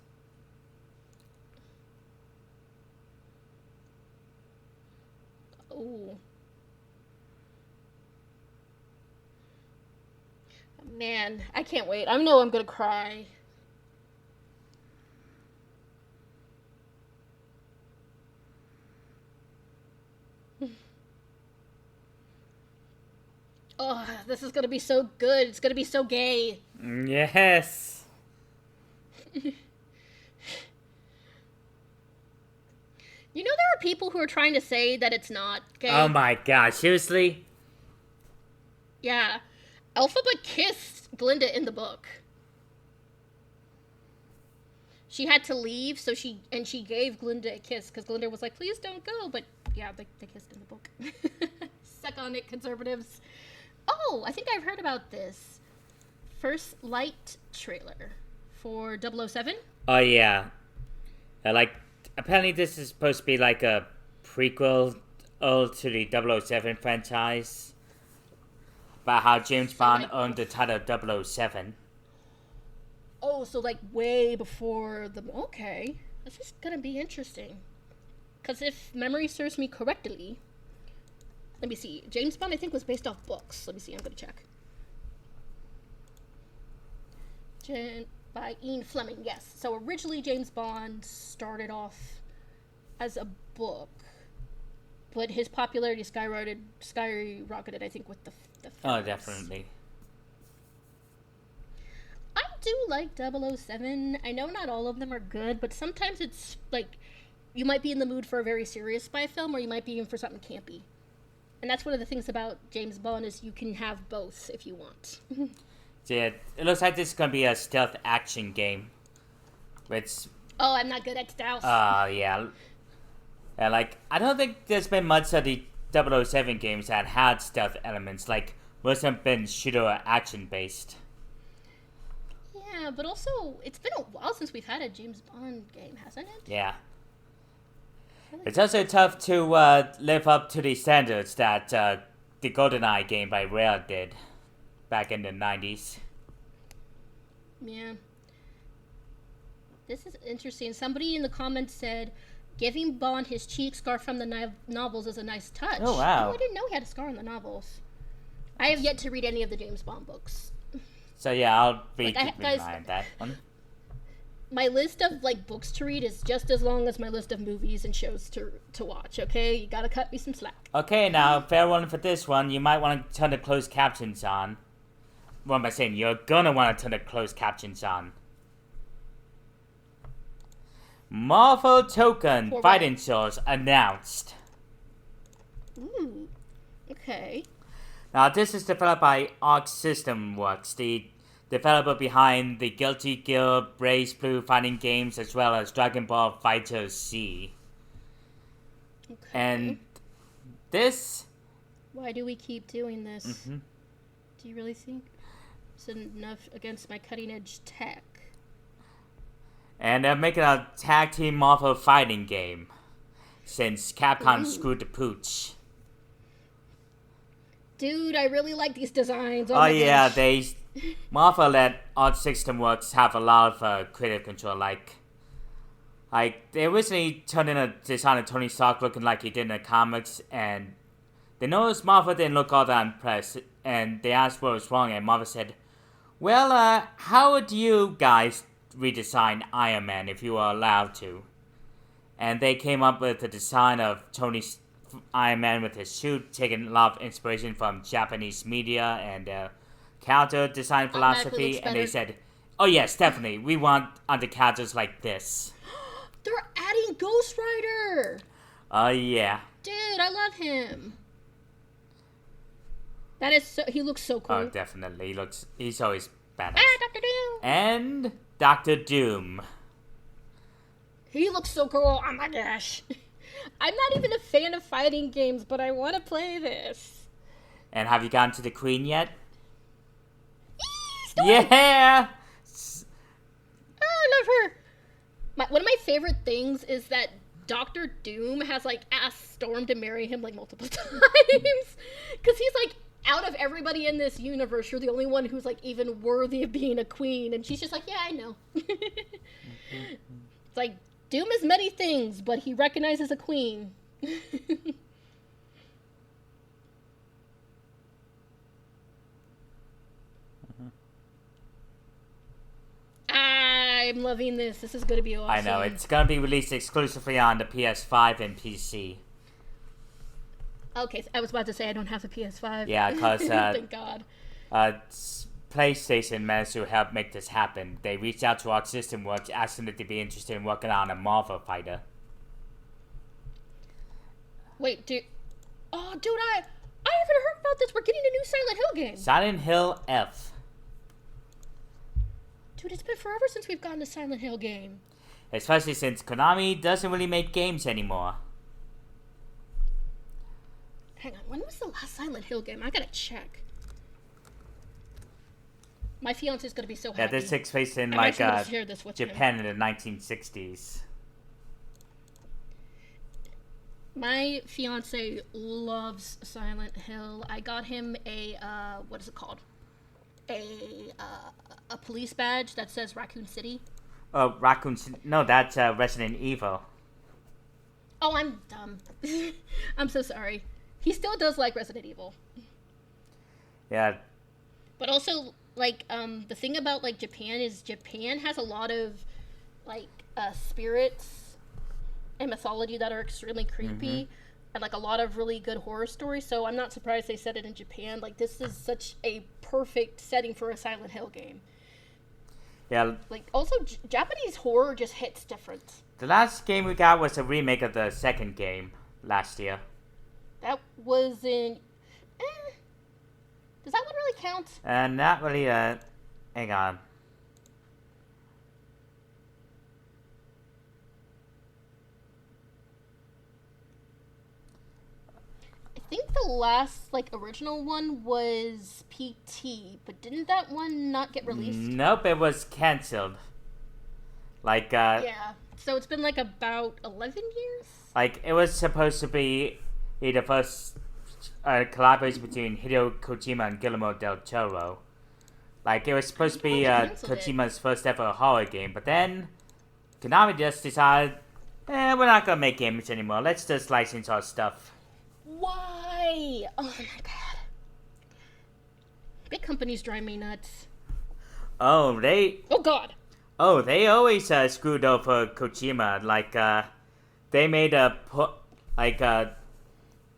Oh. Man, I can't wait. I know I'm gonna cry. Oh, this is gonna be so good. It's gonna be so gay. Yes. You know there are people who are trying to say that it's not gay. Oh my god, seriously? Yeah. Elphaba kissed Glinda in the book. She had to leave, so she gave Glinda a kiss, because Glinda was like, please don't go, but yeah, they kissed in the book. Suck on it, conservatives. Oh, I think I've heard about this. First Light trailer for 007. Oh yeah. Apparently this is supposed to be like a prequel to the 007 franchise. About how James Bond owned the title 007. Oh, so like way before the... Okay. This is gonna be interesting. Because if memory serves me correctly... Let me see. James Bond, I think, was based off books. Let me see. I'm gonna check. By Ian Fleming, yes. So originally James Bond started off as a book. But his popularity skyrocketed, I think, with the films. Oh, definitely. I'm do like 007. I know not all of them are good, but sometimes it's like you might be in the mood for a very serious spy film, or you might be in for something campy. And that's one of the things about James Bond is you can have both if you want. Yeah, it looks like this is going to be a stealth action game. Which... Oh, I'm not good at stealth. Yeah. Yeah, like, I don't think there's been much of the 007 games that had stealth elements. Like, most have been shooter or action-based. Yeah, but also, it's been a while since we've had a James Bond game, hasn't it? Yeah. It's also tough to live up to the standards that the GoldenEye game by Rare did back in the 90s. Yeah. This is interesting. Somebody in the comments said, giving Bond his cheek scar from the novels is a nice touch. Oh, wow. Oh, I didn't know he had a scar in the novels. I have yet to read any of the James Bond books. So yeah, I'll be Guys, that one. My list of books to read is just as long as my list of movies and shows to watch. Okay, you gotta cut me some slack. Okay, now fair warning for this one. You might want to turn the closed captions on. What am I saying? You're gonna want to turn the closed captions on. Marvel Token fighting shows announced. Ooh, okay. Now this is developed by Arc System Works, the developer behind the Guilty Gear, Blaze Blue fighting games, as well as Dragon Ball Fighter Z. Okay. And this... Why do we keep doing this? Mm-hmm. Do you really think it's enough against my cutting-edge tech? And they're making a tag team Marvel fighting game, since Capcom screwed the pooch. Dude, I really like these designs. Oh yeah, Marvel let Arc System Works have a lot of creative control. Like they originally turned in a design of Tony Stark looking like he did in the comics, and they noticed Marvel didn't look all that impressed, and they asked what was wrong, and Marvel said, well, how would you guys redesign Iron Man if you were allowed to? And they came up with the design of Tony's Iron Man with his suit, taking a lot of inspiration from Japanese media and character design philosophy, and they said, oh yes, definitely, we want characters like this. They're adding Ghost Rider! Oh yeah. Dude, I love him. That is so, he looks so cool. Oh, definitely. He's always badass. Dr. Doom! And Dr. Doom. He looks so cool. Oh my gosh. I'm not even a fan of fighting games, but I want to play this. And have you gotten to the Queen yet? Storm! Yeah! Oh, I love her. One of my favorite things is that Dr. Doom has asked Storm to marry him multiple times. Because he's out of everybody in this universe, you're the only one who's even worthy of being a queen. And she's just yeah, I know. It's Doom is many things, but he recognizes a queen. I'm loving this. This is going to be awesome. I know, it's going to be released exclusively on the PS5 and PC. Okay, so I was about to say I don't have a PS5. Yeah, because thank God. PlayStation managed to help make this happen. They reached out to Arc System Works, asking them to be interested in working on a Marvel fighter. Wait, dude. Oh, dude, I haven't heard about this. We're getting a new Silent Hill game. Silent Hill F. Dude, it's been forever since we've gotten a Silent Hill game. Especially since Konami doesn't really make games anymore. Hang on, when was the last Silent Hill game? I gotta check. My fiance's gonna be so happy. Yeah, this takes place in Japan in the 1960s. My fiance loves Silent Hill. I got him a what is it called? A police badge that says Raccoon City. Oh, Raccoon City. No, that's Resident Evil. Oh, I'm dumb. I'm so sorry. He still does like Resident Evil. Yeah. But also, the thing about, Japan is Japan has a lot of, spirits and mythology that are extremely creepy. And, a lot of really good horror stories. So I'm not surprised they set it in Japan. This is such a perfect setting for a Silent Hill game. Yeah. Like, also, Japanese horror just hits different. The last game we got was a remake of the second game last year. That was in... Does that one really count? Not really, hang on. I think the last, like, original one was PT, but didn't that one not get released? Nope, it was cancelled. Like, Yeah. So it's been, like, about 11 years? Like, it was supposed to be the first collaboration between Hideo Kojima and Guillermo del Toro. Like, it was supposed to be Kojima's first ever horror game, but then Konami just decided, we're not gonna make games anymore. Let's just license our stuff. Why? Oh my god. Big companies drive me nuts. Oh, they always screwed over Kojima. Like, they made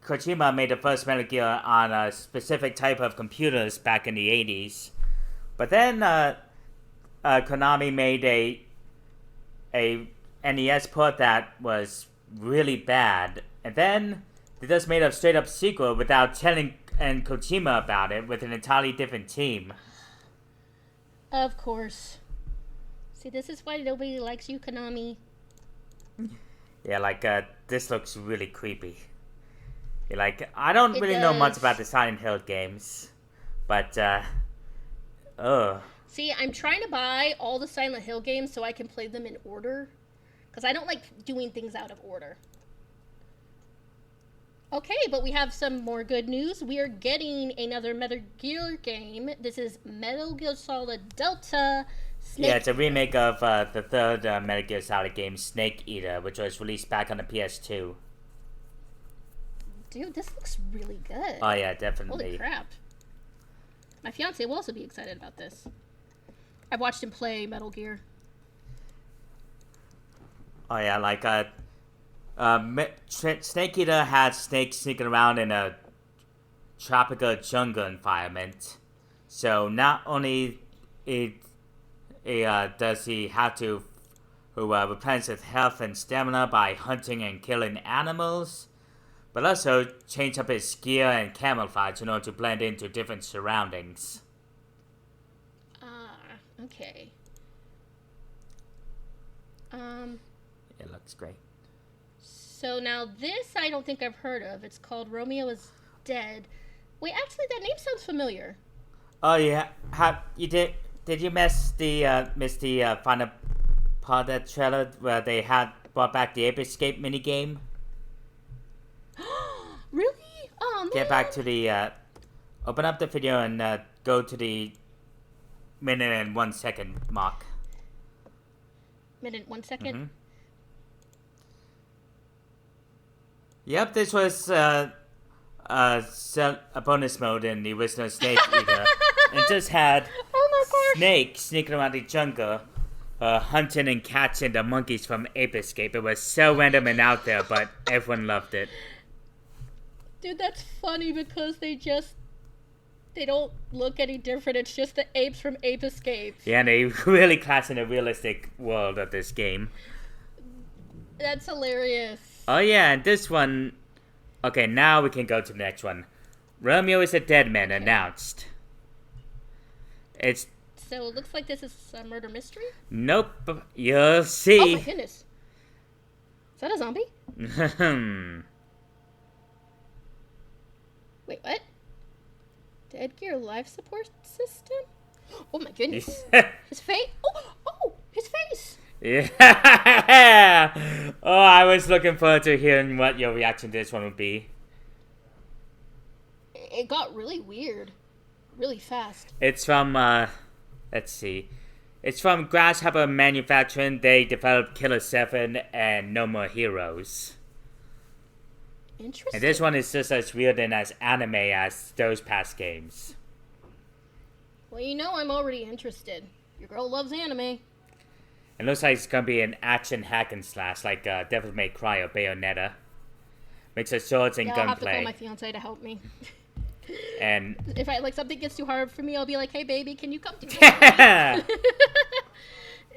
Kojima made the first Metal Gear on a specific type of computers back in the 80s. But then Konami made a NES port that was really bad. And then they just made a straight up sequel without telling Kojima about it with an entirely different team. Of course. See, this is why nobody likes you, Konami. Yeah, like, this looks really creepy. Like, I don't really know much about the Silent Hill games, but, See, I'm trying to buy all the Silent Hill games so I can play them in order, because I don't like doing things out of order. Okay, but we have some more good news. We are getting another Metal Gear game. This is Metal Gear Solid Delta Snake Yeah, it's a remake of the third Metal Gear Solid game, Snake Eater, which was released back on the PS2. Dude, this looks really good. Oh yeah, definitely. Holy crap. My fiance will also be excited about this. I've watched him play Metal Gear. Oh yeah, like, Snake Eater had snakes sneaking around in a tropical jungle environment. So not only does he have to replenish his health and stamina by hunting and killing animals, but also change up his gear and camouflage in order to blend into different surroundings. Okay. It looks great. So now this I don't think I've heard of. It's called Romeo is Dead. Wait, actually that name sounds familiar. Oh yeah, did you miss the final part of that trailer where they had brought back the Ape Escape minigame? Really? Oh man. Get back to the open up the video and go to the minute and 1 second mark. Minute 1 second? Mm-hmm. Yep, this was a bonus mode in the original Snake Eater. It just had snakes sneaking around the jungle, hunting and catching the monkeys from Ape Escape. It was so random and out there, but everyone loved it. Dude, that's funny because they don't look any different. It's just the apes from Ape Escape. Yeah, and they really class in the realistic world of this game. That's hilarious. Oh yeah, and this one... Okay, now we can go to the next one. Romeo is a Dead Man announced. It's... So it looks like this is a murder mystery? Nope, you'll see. Oh my goodness. Is that a zombie? Wait, what? Dead Gear life support system? Oh my goodness. His face? Oh, his face! Yeah. Oh, I was looking forward to hearing what your reaction to this one would be. It got really weird. Really fast. It's from, let's see. It's from Grasshopper Manufacturing. They developed Killer 7 and No More Heroes. Interesting. And this one is just as weird and as anime as those past games. Well, you know I'm already interested. Your girl loves anime. It looks like it's gonna be an action hack and slash, like Devil May Cry or Bayonetta. Mix of swords and gunplay. I'll have to call my fiance to help me. And if something gets too hard for me, I'll be like, "Hey, baby, can you come to me?"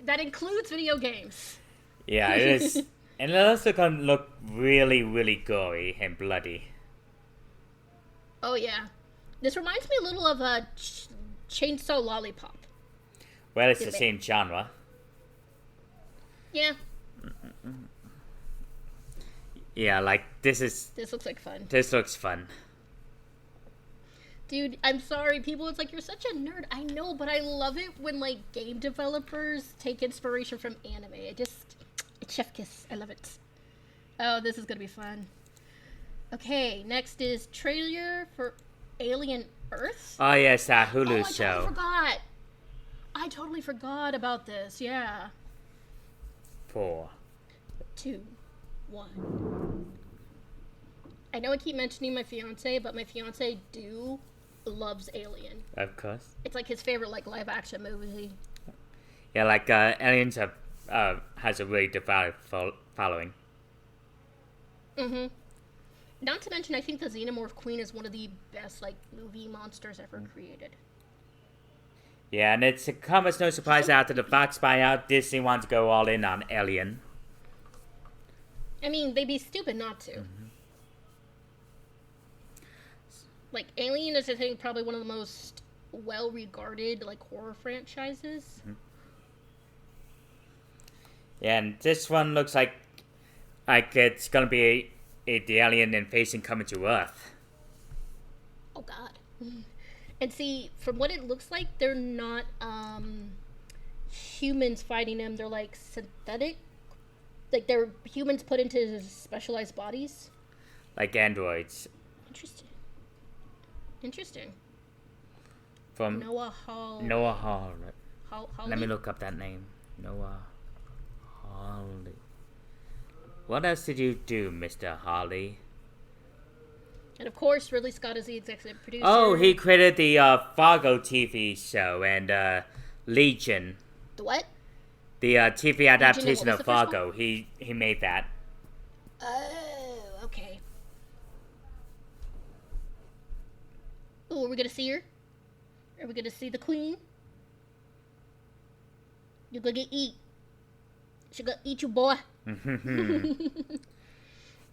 That includes video games. Yeah, it is. And it also can look really, really gory and bloody. Oh, yeah. This reminds me a little of a Chainsaw Lollipop. Well, it's the same genre. Yeah. Yeah, like, this looks like fun. This looks fun. Dude, I'm sorry, people, it's like, you're such a nerd. I know, but I love it when, like, game developers take inspiration from anime. It's chef kiss. I love it. Oh, this is gonna be fun. Okay, next is trailer for Alien Earth. Oh, yes, that Hulu show. I totally forgot about this, yeah. 4, 2, 1. I know I keep mentioning my fiance, but my fiance loves Alien. Of course. It's like his favorite like live action movie. Yeah, like Aliens has a really devout following. Mm-hmm. Not to mention, I think the Xenomorph Queen is one of the best like movie monsters ever created. Yeah, and it's come as no surprise after the Fox buyout, Disney wants to go all in on Alien. I mean, they'd be stupid not to. Mm-hmm. Like, Alien is, I think, probably one of the most well-regarded, like, horror franchises. Mm-hmm. Yeah, and this one looks like it's gonna be the alien invasion coming to Earth. Oh, God. And see, from what it looks like, they're not, humans fighting them. They're, like, synthetic. Like, they're humans put into specialized bodies. Like androids. Interesting. From Noah Hall. Noah Hall. Hawley? Let me look up that name. Noah Hawley. What else did you do, Mr. Hawley? And of course, Ridley Scott is the executive producer. Oh, he created the Fargo TV show and Legion. The what? The TV adaptation of of Fargo. He made that. Oh, okay. Oh, are we gonna see her? Are we gonna see the queen? You're gonna eat. She gonna eat you, boy.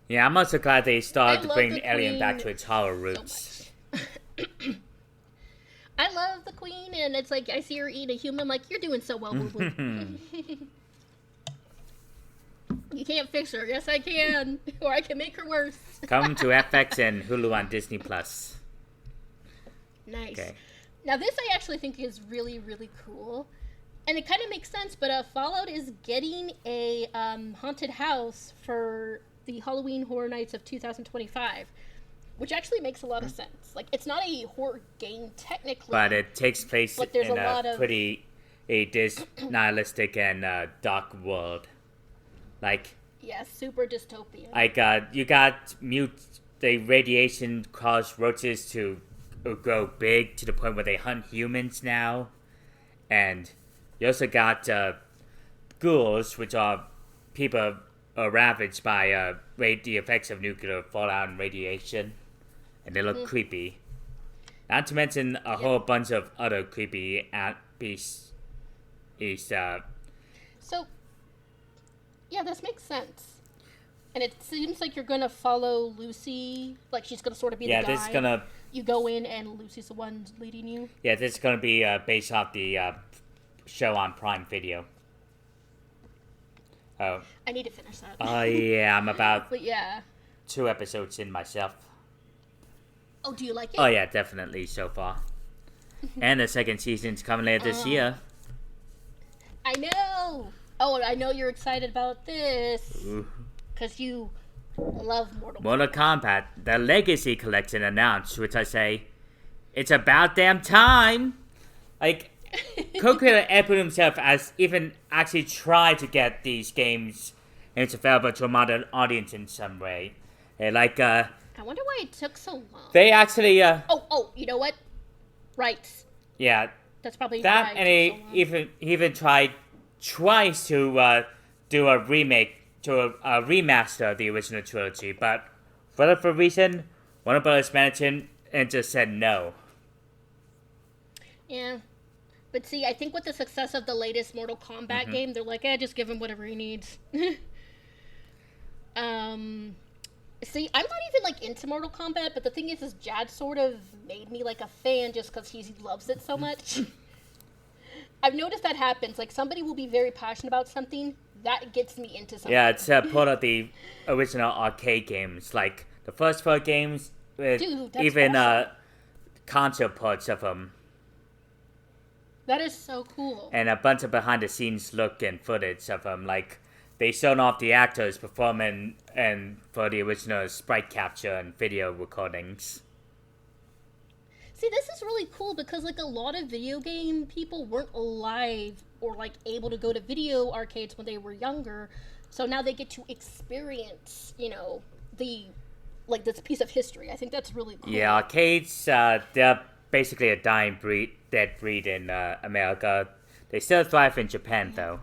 Yeah, I'm also glad they started to bring the Alien Queen back to its horror roots. So I love the queen, and it's like I see her eat a human. I'm like, you're doing so well, boo boo. You can't fix her. Yes, I can, or I can make her worse. Come to FX and Hulu on Disney Plus. Nice. Okay. Now, this I actually think is really, really cool. And it kind of makes sense, but Fallout is getting a haunted house for the Halloween Horror Nights of 2025, which actually makes a lot of sense. Like, it's not a horror game technically, But it takes place in a pretty nihilistic and dark world. Like, yeah, super dystopian. Like, you got the radiation caused roaches to grow big to the point where they hunt humans now. And you also got ghouls, which are people ravaged by the effects of nuclear fallout and radiation. And they look creepy. Not to mention a whole bunch of other creepy beasts. So, yeah, this makes sense. And it seems like you're going to follow Lucy. Like, she's going to sort of be the guide. Yeah, this is going to... You go in and Lucy's the one leading you. Yeah, this is going to be based off the show on Prime Video. Oh. I need to finish that. Oh, yeah, I'm about but yeah. 2 episodes in myself. Oh, do you like it? Oh, yeah, definitely so far. And the second season's coming later this year. I know! Oh, I know you're excited about this. Because you love Mortal Kombat, the Legacy Collection announced, which I say, it's about damn time! Like, co-creator Ed Boon himself has even actually tried to get these games into available to a modern audience in some way. Like, I wonder why it took so long. They actually, Oh, you know what? Right. Yeah. That's probably that, and he even tried twice to do a remake, to a remaster of the original trilogy, but for whatever reason, Warner Brothers management and just said no. Yeah. But see, I think with the success of the latest Mortal Kombat game, they're like, just give him whatever he needs. See, I'm not even, like, into Mortal Kombat, but the thing is Jad sort of made me, like, a fan just because he loves it so much. I've noticed that happens. Like, somebody will be very passionate about something, that gets me into something. Yeah, it's part of the original arcade games. Like, the first 4 games, with Dude, that's even awesome. concert parts of them. That is so cool. And a bunch of behind-the-scenes look and footage of them. Like, they showed off the actors performing and for the original sprite capture and video recordings. See, this is really cool because, like, a lot of video game people weren't alive or, like, able to go to video arcades when they were younger. So now they get to experience, you know, this piece of history. I think that's really cool. Yeah, arcades, they're basically a dead breed in America. They still thrive in Japan, though.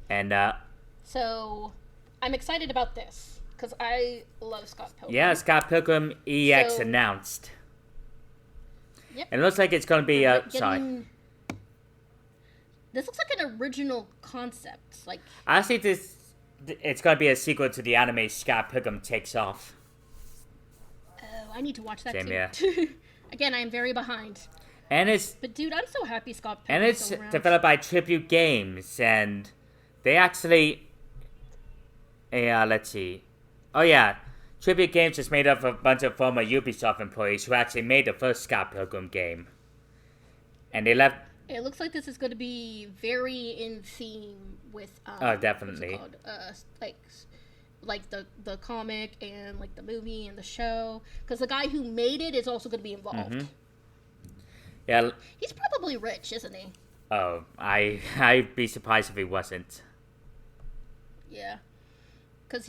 And, So, I'm excited about this, because I love Scott Pilgrim. yeah, Scott Pilgrim EX So- announced. Yep. And it looks like it's going to be, sorry. This looks like an original concept. Like, I think it's going to be a sequel to the anime Scott Pilgrim Takes Off. oh, I need to watch that Same too. here. Again, I am very behind. And it's But dude, I'm so happy Scott And Pilgrim's it's still around. developed by Tribute Games, and they actually... Yeah, let's see. Oh yeah, Tribute Games is made up of a bunch of former Ubisoft employees who actually made the first Scott Pilgrim game. And they left... It looks like this is going to be very in theme with. Oh, definitely. What's it called? Like the comic and like the movie and the show, because the guy who made it is also going to be involved. Yeah, He's probably rich, isn't he? oh, I'd be surprised if he wasn't. Yeah. Because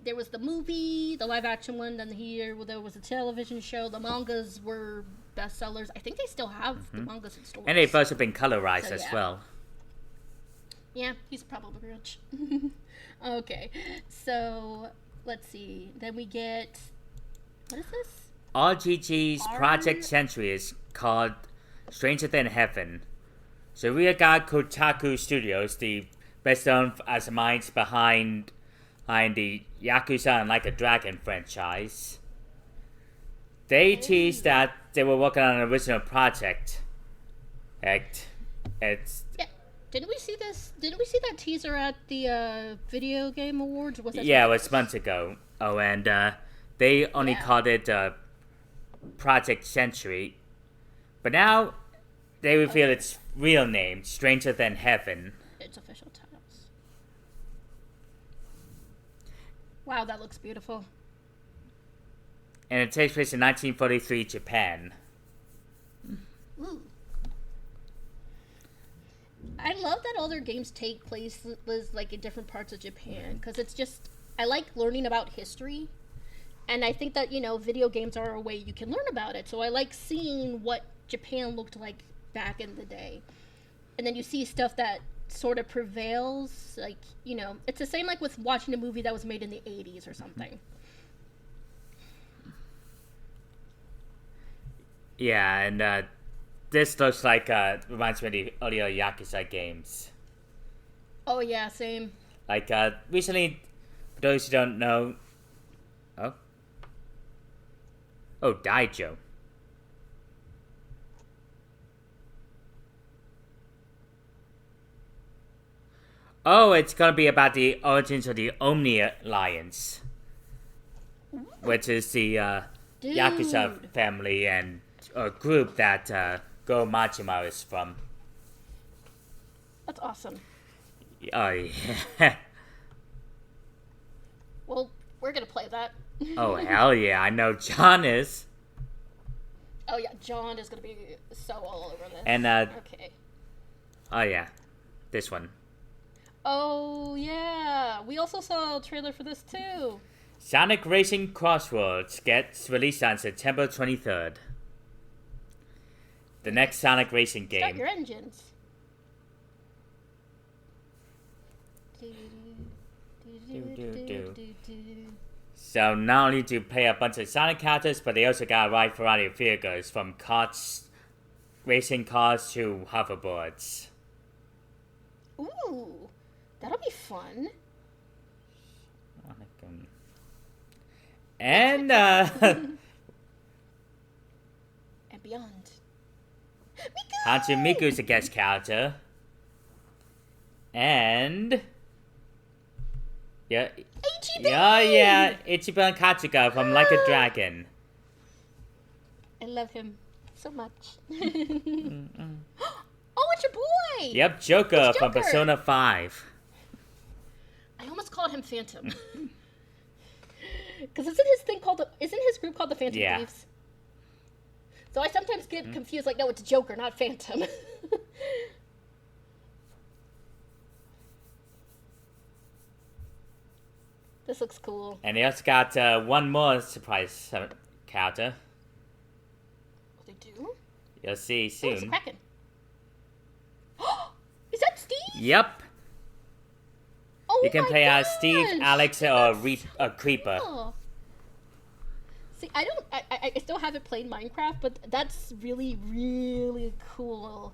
there was the movie, the live action one, then there was a television show. The mangas were bestsellers. I think they still have the mangas in stores. And they've also been colorized So, as yeah. well. Yeah, he's probably rich. Okay, so let's see. Then we get, what is this? RGG's Project Century is called Stranger Than Heaven. Suryaga Kotaku Studios, the best known as the minds behind the Yakuza and Like a Dragon franchise. They teased that they were working on an original project. It's Yeah, didn't we see this? Didn't we see that teaser at the video game awards? Or was that yeah, it was months ago. Oh, and they only Yeah. called it Project Century, but now they reveal its real name, Stranger Than Heaven. its official titles? Wow, that looks beautiful. And it takes place in 1943 Japan. Ooh. I love that all their games take place like in different parts of Japan, because it's just, I like learning about history, and I think that, you know, video games are a way you can learn about it. So I like seeing what Japan looked like back in the day, and then you see stuff that sort of prevails, like, you know, it's the same like with watching a movie that was made in the 80s or something. Yeah, and this looks like reminds me of the earlier Yakuza games. Oh yeah, same. Like recently, for those who don't know, oh, Daijo. Oh, it's gonna be about the origins of the Omni Alliance, which is the Dude. Yakuza family and group that Go Majima is from. That's awesome. Oh yeah. Well, we're gonna play that. Oh hell yeah! I know John is. Oh yeah, John is gonna be so all over this. And okay. oh yeah, this one. Oh yeah, we also saw a trailer for this too. Sonic Racing Crossroads gets released on September 23rd. The next Sonic Racing Start game. your engines. So not only do you play a bunch of Sonic characters, but they also got a wide variety of vehicles, from karts racing cars to hoverboards. Ooh, that'll be fun. And And beyond. Hatsune Miku's a guest character. And yeah, Ichiban Katsuga from Like a Dragon. I love him so much. Oh, it's your boy! Yep, Joker from Persona 5. I almost called him Phantom. Because isn't his group called the Phantom Thieves? So I sometimes get confused, like, no, it's Joker, not Phantom. This looks cool. And they also got one more surprise character. Oh, they do? You'll see soon. Oh, it's a Kraken. Is that Steve? Yep. Oh, you can play as Steve, Alex, or Creeper. Cool. See, I still haven't played Minecraft, but that's really, really cool.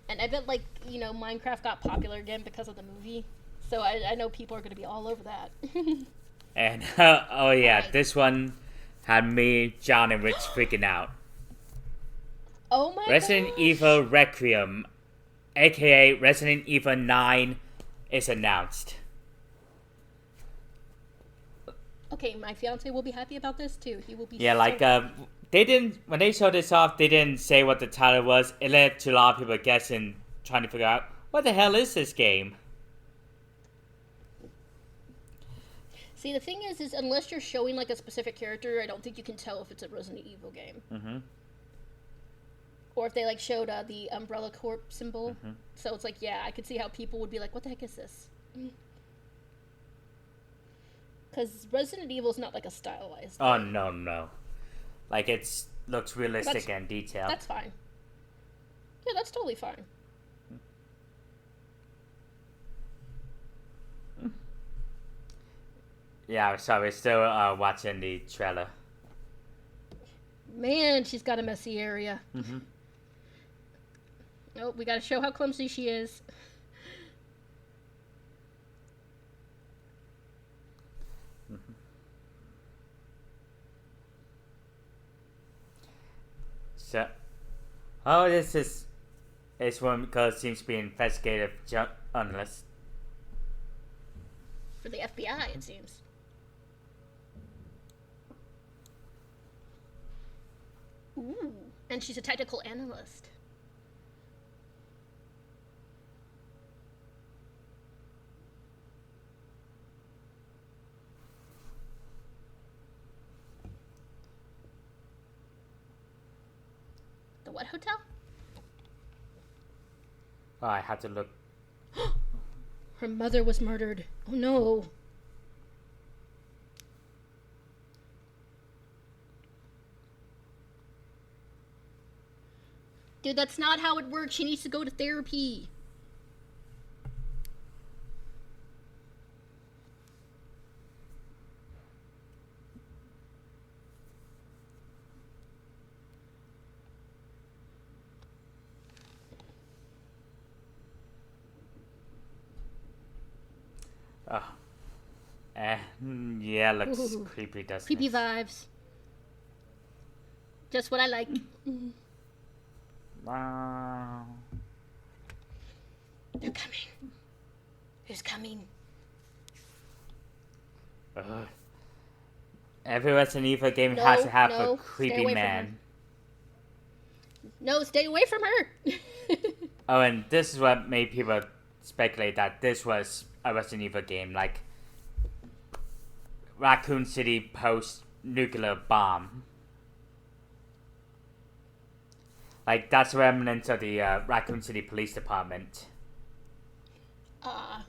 And I bet, like, Minecraft got popular again because of the movie. So I know people are going to be all over that. And, this one had me, John, and Rich freaking out. Oh my Resident Evil Requiem, aka Resident Evil 9, is announced. Okay, my fiance will be happy about this too. He will be. Yeah, they didn't, when they showed this off, they didn't say what the title was. It led to a lot of people guessing, trying to figure out, what the hell is this game? See, the thing is unless you're showing like a specific character, I don't think you can tell if it's a Resident Evil game. Mm-hmm. Or if they like showed the Umbrella Corp symbol. Mm-hmm. So it's like, yeah, I could see how people would be like, what the heck is this? Because Resident Evil is not like a stylized Oh, thing. No. Like, looks realistic and detailed. That's fine. Yeah, that's totally fine. Yeah, so we're still watching the trailer. Man, she's got a messy area. Mm-hmm. Oh, we gotta show how clumsy she is. So, this is one because it seems to be investigative journalist. For the FBI, it seems. Ooh, and she's a technical analyst. The what hotel? Oh, I had to look. Her mother was murdered. Oh no. Dude, that's not how it works. She needs to go to therapy. Oh. Yeah, looks creepy, doesn't Creepy it? vibes. Just what I like. Wow. They're coming. Who's coming? Every Resident Evil game has to have a creepy man. No, stay away from her. Oh, and this is what made people speculate that this was a Resident Evil game, like Raccoon City post-nuclear bomb. Like, that's remnants of the Raccoon City Police Department. Oh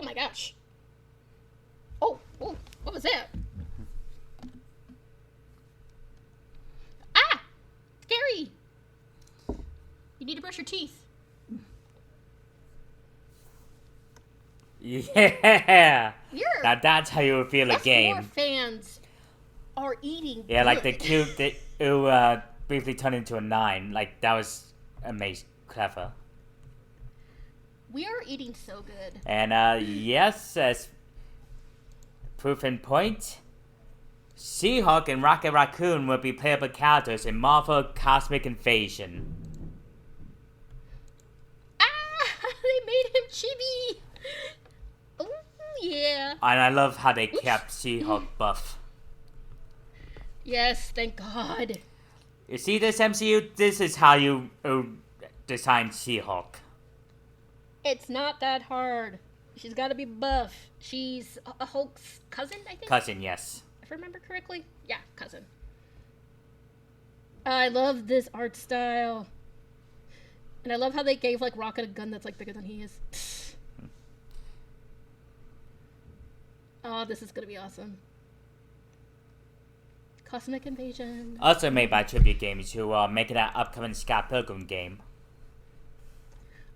my gosh. Oh, what was that? Ah! Scary! You need to brush your teeth. Yeah! Weird. Now that's how you would feel a game. More fans. are eating Yeah, good. like the cube who briefly turned into a 9. Like, that was amazing. Clever. We are eating so good. And, yes, as proof in point, She-Hulk and Rocket Raccoon will be playable characters in Marvel Cosmic Invasion. They made him chibi. Oh, yeah. And I love how they kept She-Hulk buff. Yes, thank God. You see this, MCU? This is how you design She-Hulk. It's not that hard. She's got to be buff. She's a Hulk's cousin, I think? Cousin, yes. If I remember correctly. Yeah, cousin. I love this art style. And I love how they gave, like, Rocket a gun that's, like, bigger than he is. Oh, this is gonna be awesome. Cosmic Invasion. Also made by Tribute Games, who are making that upcoming Scott Pilgrim game.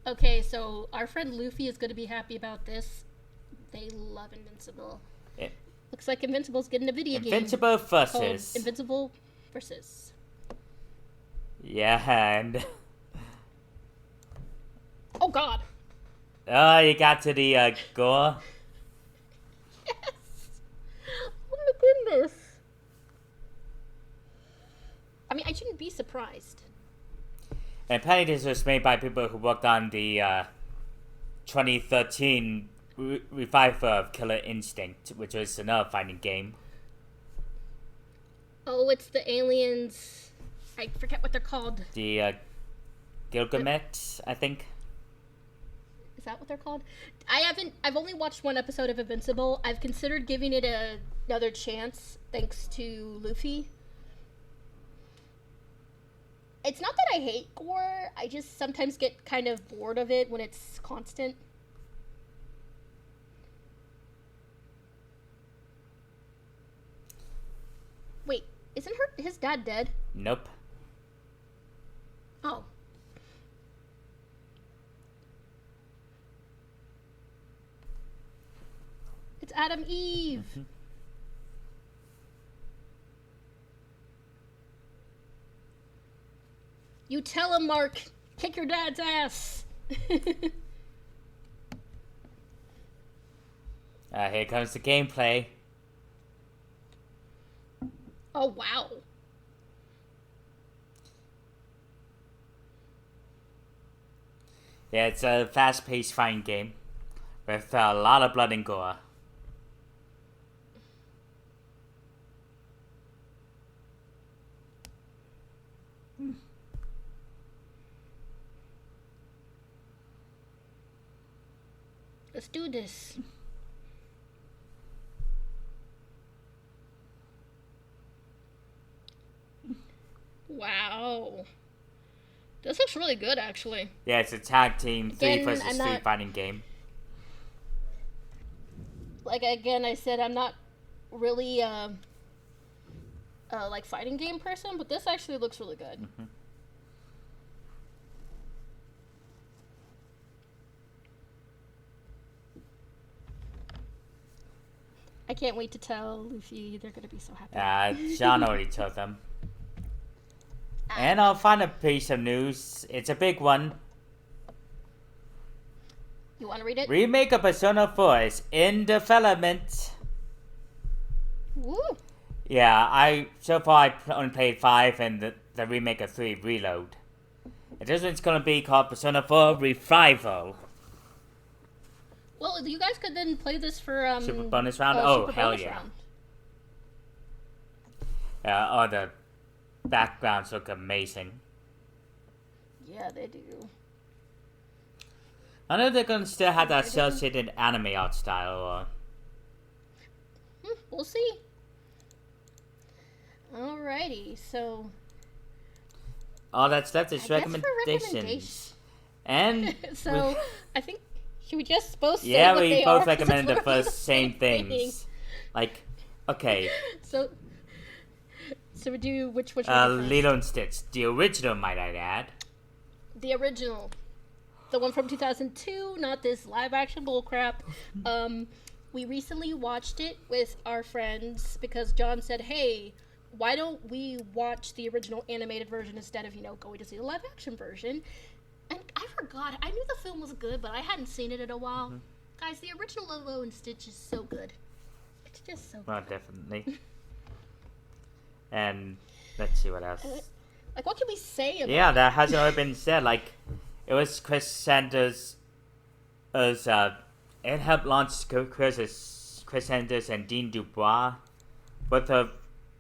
Okay, so our friend Luffy is gonna be happy about this. They love Invincible. Yeah. Looks like Invincible's getting a video game. Invincible Called versus. Invincible versus. Yeah, and. Oh God! Oh, you got to the gore. Yes! Oh my goodness! I mean, I shouldn't be surprised. And apparently this was made by people who worked on the 2013 revival of Killer Instinct, which was another fighting game. Oh, it's the aliens. I forget what they're called. The Gilgamesh, I think. Is that what they're called? I've only watched one episode of Invincible. I've considered giving it another chance thanks to Luffy. It's not that I hate gore, I just sometimes get kind of bored of it when it's constant. Wait, isn't his dad dead? Nope. Oh. It's Adam Eve. Mm-hmm. You tell him, Mark. Kick your dad's ass. Here comes the gameplay. Oh, wow. Yeah, it's a fast-paced fighting game with a lot of blood and gore. Let's do this. Wow. This looks really good, actually. Yeah, it's a tag team 3 Again, versus I'm 3 not- fighting game. Like, again, I said I'm not really, like, fighting game person, but this actually looks really good. Mm-hmm. I can't wait to tell Luffy. They're gonna be so happy. John already told them. And our final piece of news, it's a big one. You want to read it? Remake of Persona 4 is in development. Woo! Yeah, so far I only played 5 and the remake of 3 Reload. And this one's gonna be called Persona 4 Revival. Well, you guys could then play this for Super bonus round? Super Hell bonus yeah. round. All the backgrounds look amazing. Yeah, they do. I know they're gonna still have that cel-shaded anime art style, or... We'll see. Alrighty, so all that's left is I guess for recommendations. And so I think should we just both say yeah, what we they both are? recommended the Since we're first same thing. things. Like, okay, So we do which one? First? Lilo and Stitch, the original, might I add. The original, the one from 2002, not this live action bullcrap. We recently watched it with our friends because John said, hey, why don't we watch the original animated version instead of, going to see the live action version? And I forgot. I knew the film was good, but I hadn't seen it in a while. Mm-hmm. Guys, the original Lilo and Stitch is so good. It's just so good. Well, definitely. And let's see what else. Like, what can we say about Yeah, that hasn't already been said. Like, it was Chris Sanders' it helped launch Chris Sanders and Dean Dubois, both of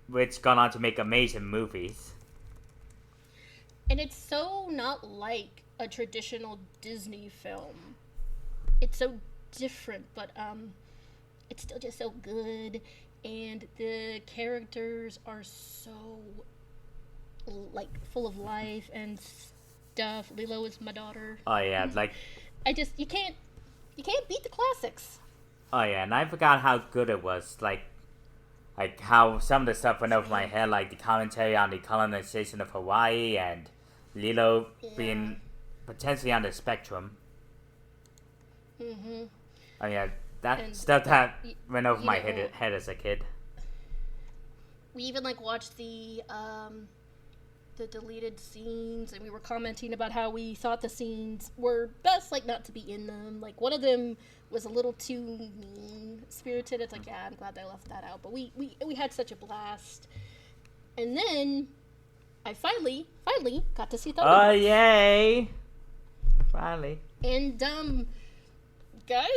which gone on to make amazing movies. And it's so not like a traditional Disney film. It's so different, but it's still just so good, and the characters are so like full of life and stuff. Lilo is my daughter. Oh yeah, like you can't beat the classics. Oh yeah, and I forgot how good it was. Like how some of the stuff went over my head, like the commentary on the colonization of Hawaii and Lilo being potentially on the spectrum. Mm-hmm. Oh yeah, that stuff that went over my head as a kid. We even watched the deleted scenes, and we were commenting about how we thought the scenes were best not to be in them. Like, one of them was a little too mean-spirited. It's like, yeah, I'm glad they left that out. But we had such a blast. And then I finally got to see Thunderbolts. Oh, yay! Finally. And, guys,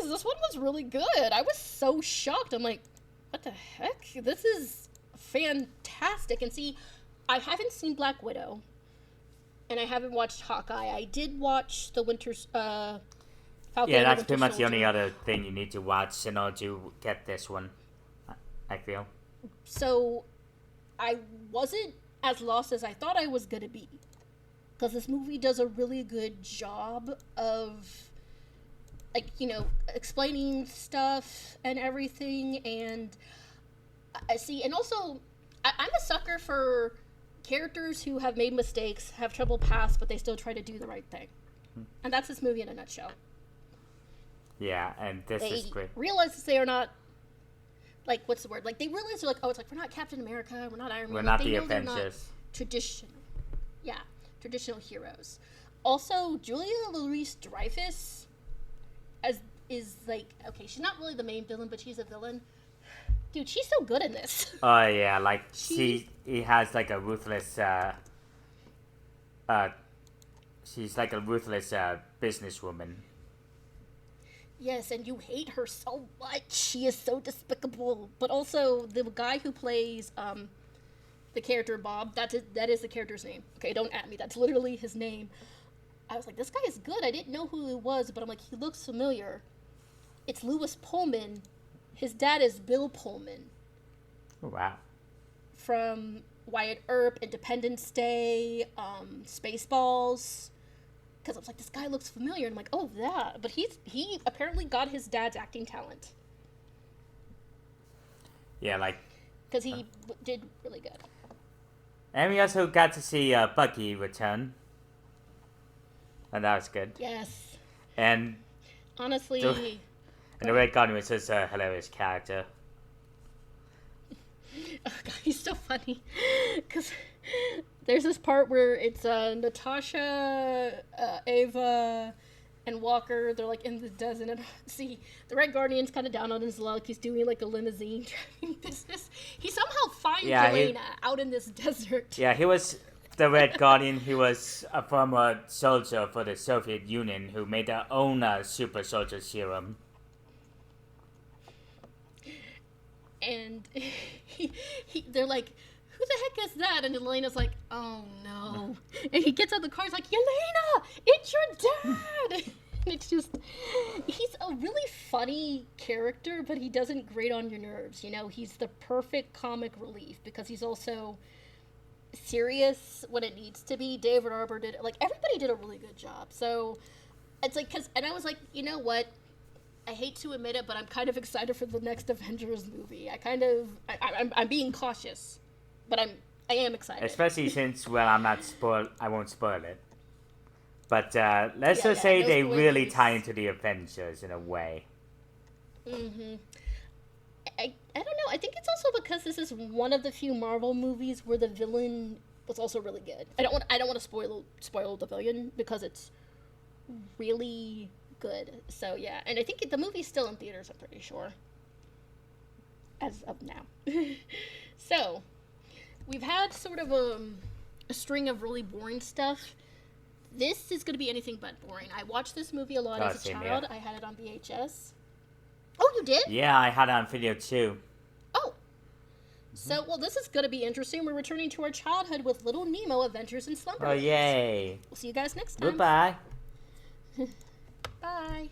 this one was really good. I was so shocked. I'm like, what the heck? This is fantastic. And see, I haven't seen Black Widow, and I haven't watched Hawkeye. I did watch the Falcon. Yeah, that's pretty much the only other thing you need to watch in order to get this one, I feel. So, I wasn't as lost as I thought I was going to be, because this movie does a really good job of, explaining stuff and everything, and I see, and also, I'm a sucker for characters who have made mistakes, have troubled past, but they still try to do the right thing. And that's this movie in a nutshell. Yeah, and this is great. They realize that they are not, what's the word? They realize they're we're not Captain America, we're not Iron Man. We're not the Avengers. Traditional heroes. Also, Julia Louis-Dreyfus is she's not really the main villain, but she's a villain. Dude, she's so good in this. Oh yeah, he has a ruthless she's a ruthless businesswoman. Yes, and you hate her so much. She is so despicable. But also the guy who plays the character Bob, that is the character's name. Okay, don't at me. That's literally his name. I was like, this guy is good. I didn't know who he was, but I'm like, he looks familiar. It's Lewis Pullman. His dad is Bill Pullman. Oh, wow. From Wyatt Earp, Independence Day, Spaceballs. Because I was like, this guy looks familiar. And I'm like, oh, that. But he apparently got his dad's acting talent. Yeah, because he did really good. And we also got to see Bucky return. And that was good. Yes. And honestly... And the Red Guardian was just a hilarious character. Oh God, he's so funny. Because there's this part where it's Natasha, Ava, and Walker. They're in the desert. And see, the Red Guardian's kind of down on his luck. He's doing a limousine driving business. He somehow finds Elena out in this desert. Yeah, he was the Red Guardian. He was a former soldier for the Soviet Union who made their own super soldier serum. And they're like, who the heck is that? And Elena's like, oh no. And he gets out of the car, he's like, Elena, it's your dad. And it's just, he's a really funny character, but he doesn't grate on your nerves. He's the perfect comic relief because he's also serious when it needs to be. David Arbor did, everybody did a really good job. So it's and I was like, you know what? I hate to admit it, but I'm kind of excited for the next Avengers movie. I'm being cautious, but I am excited. Especially since, I won't spoil it. But let's just say they really tie into the Avengers in a way. Mm-hmm. I don't know. I think it's also because this is one of the few Marvel movies where the villain was also really good. I don't want to spoil the villain because it's really good. So yeah, and I think the movie's still in theaters. I'm pretty sure, as of now. So we've had sort of a string of really boring stuff. This is going to be anything but boring. I watched this movie a lot as a child. I had it on VHS. Oh, you did? Yeah, I had it on video too. Oh. So, well, this is going to be interesting. We're returning to our childhood with Little Nemo Adventures in Slumberland. Oh, yay. We'll see you guys next time. Goodbye. Bye.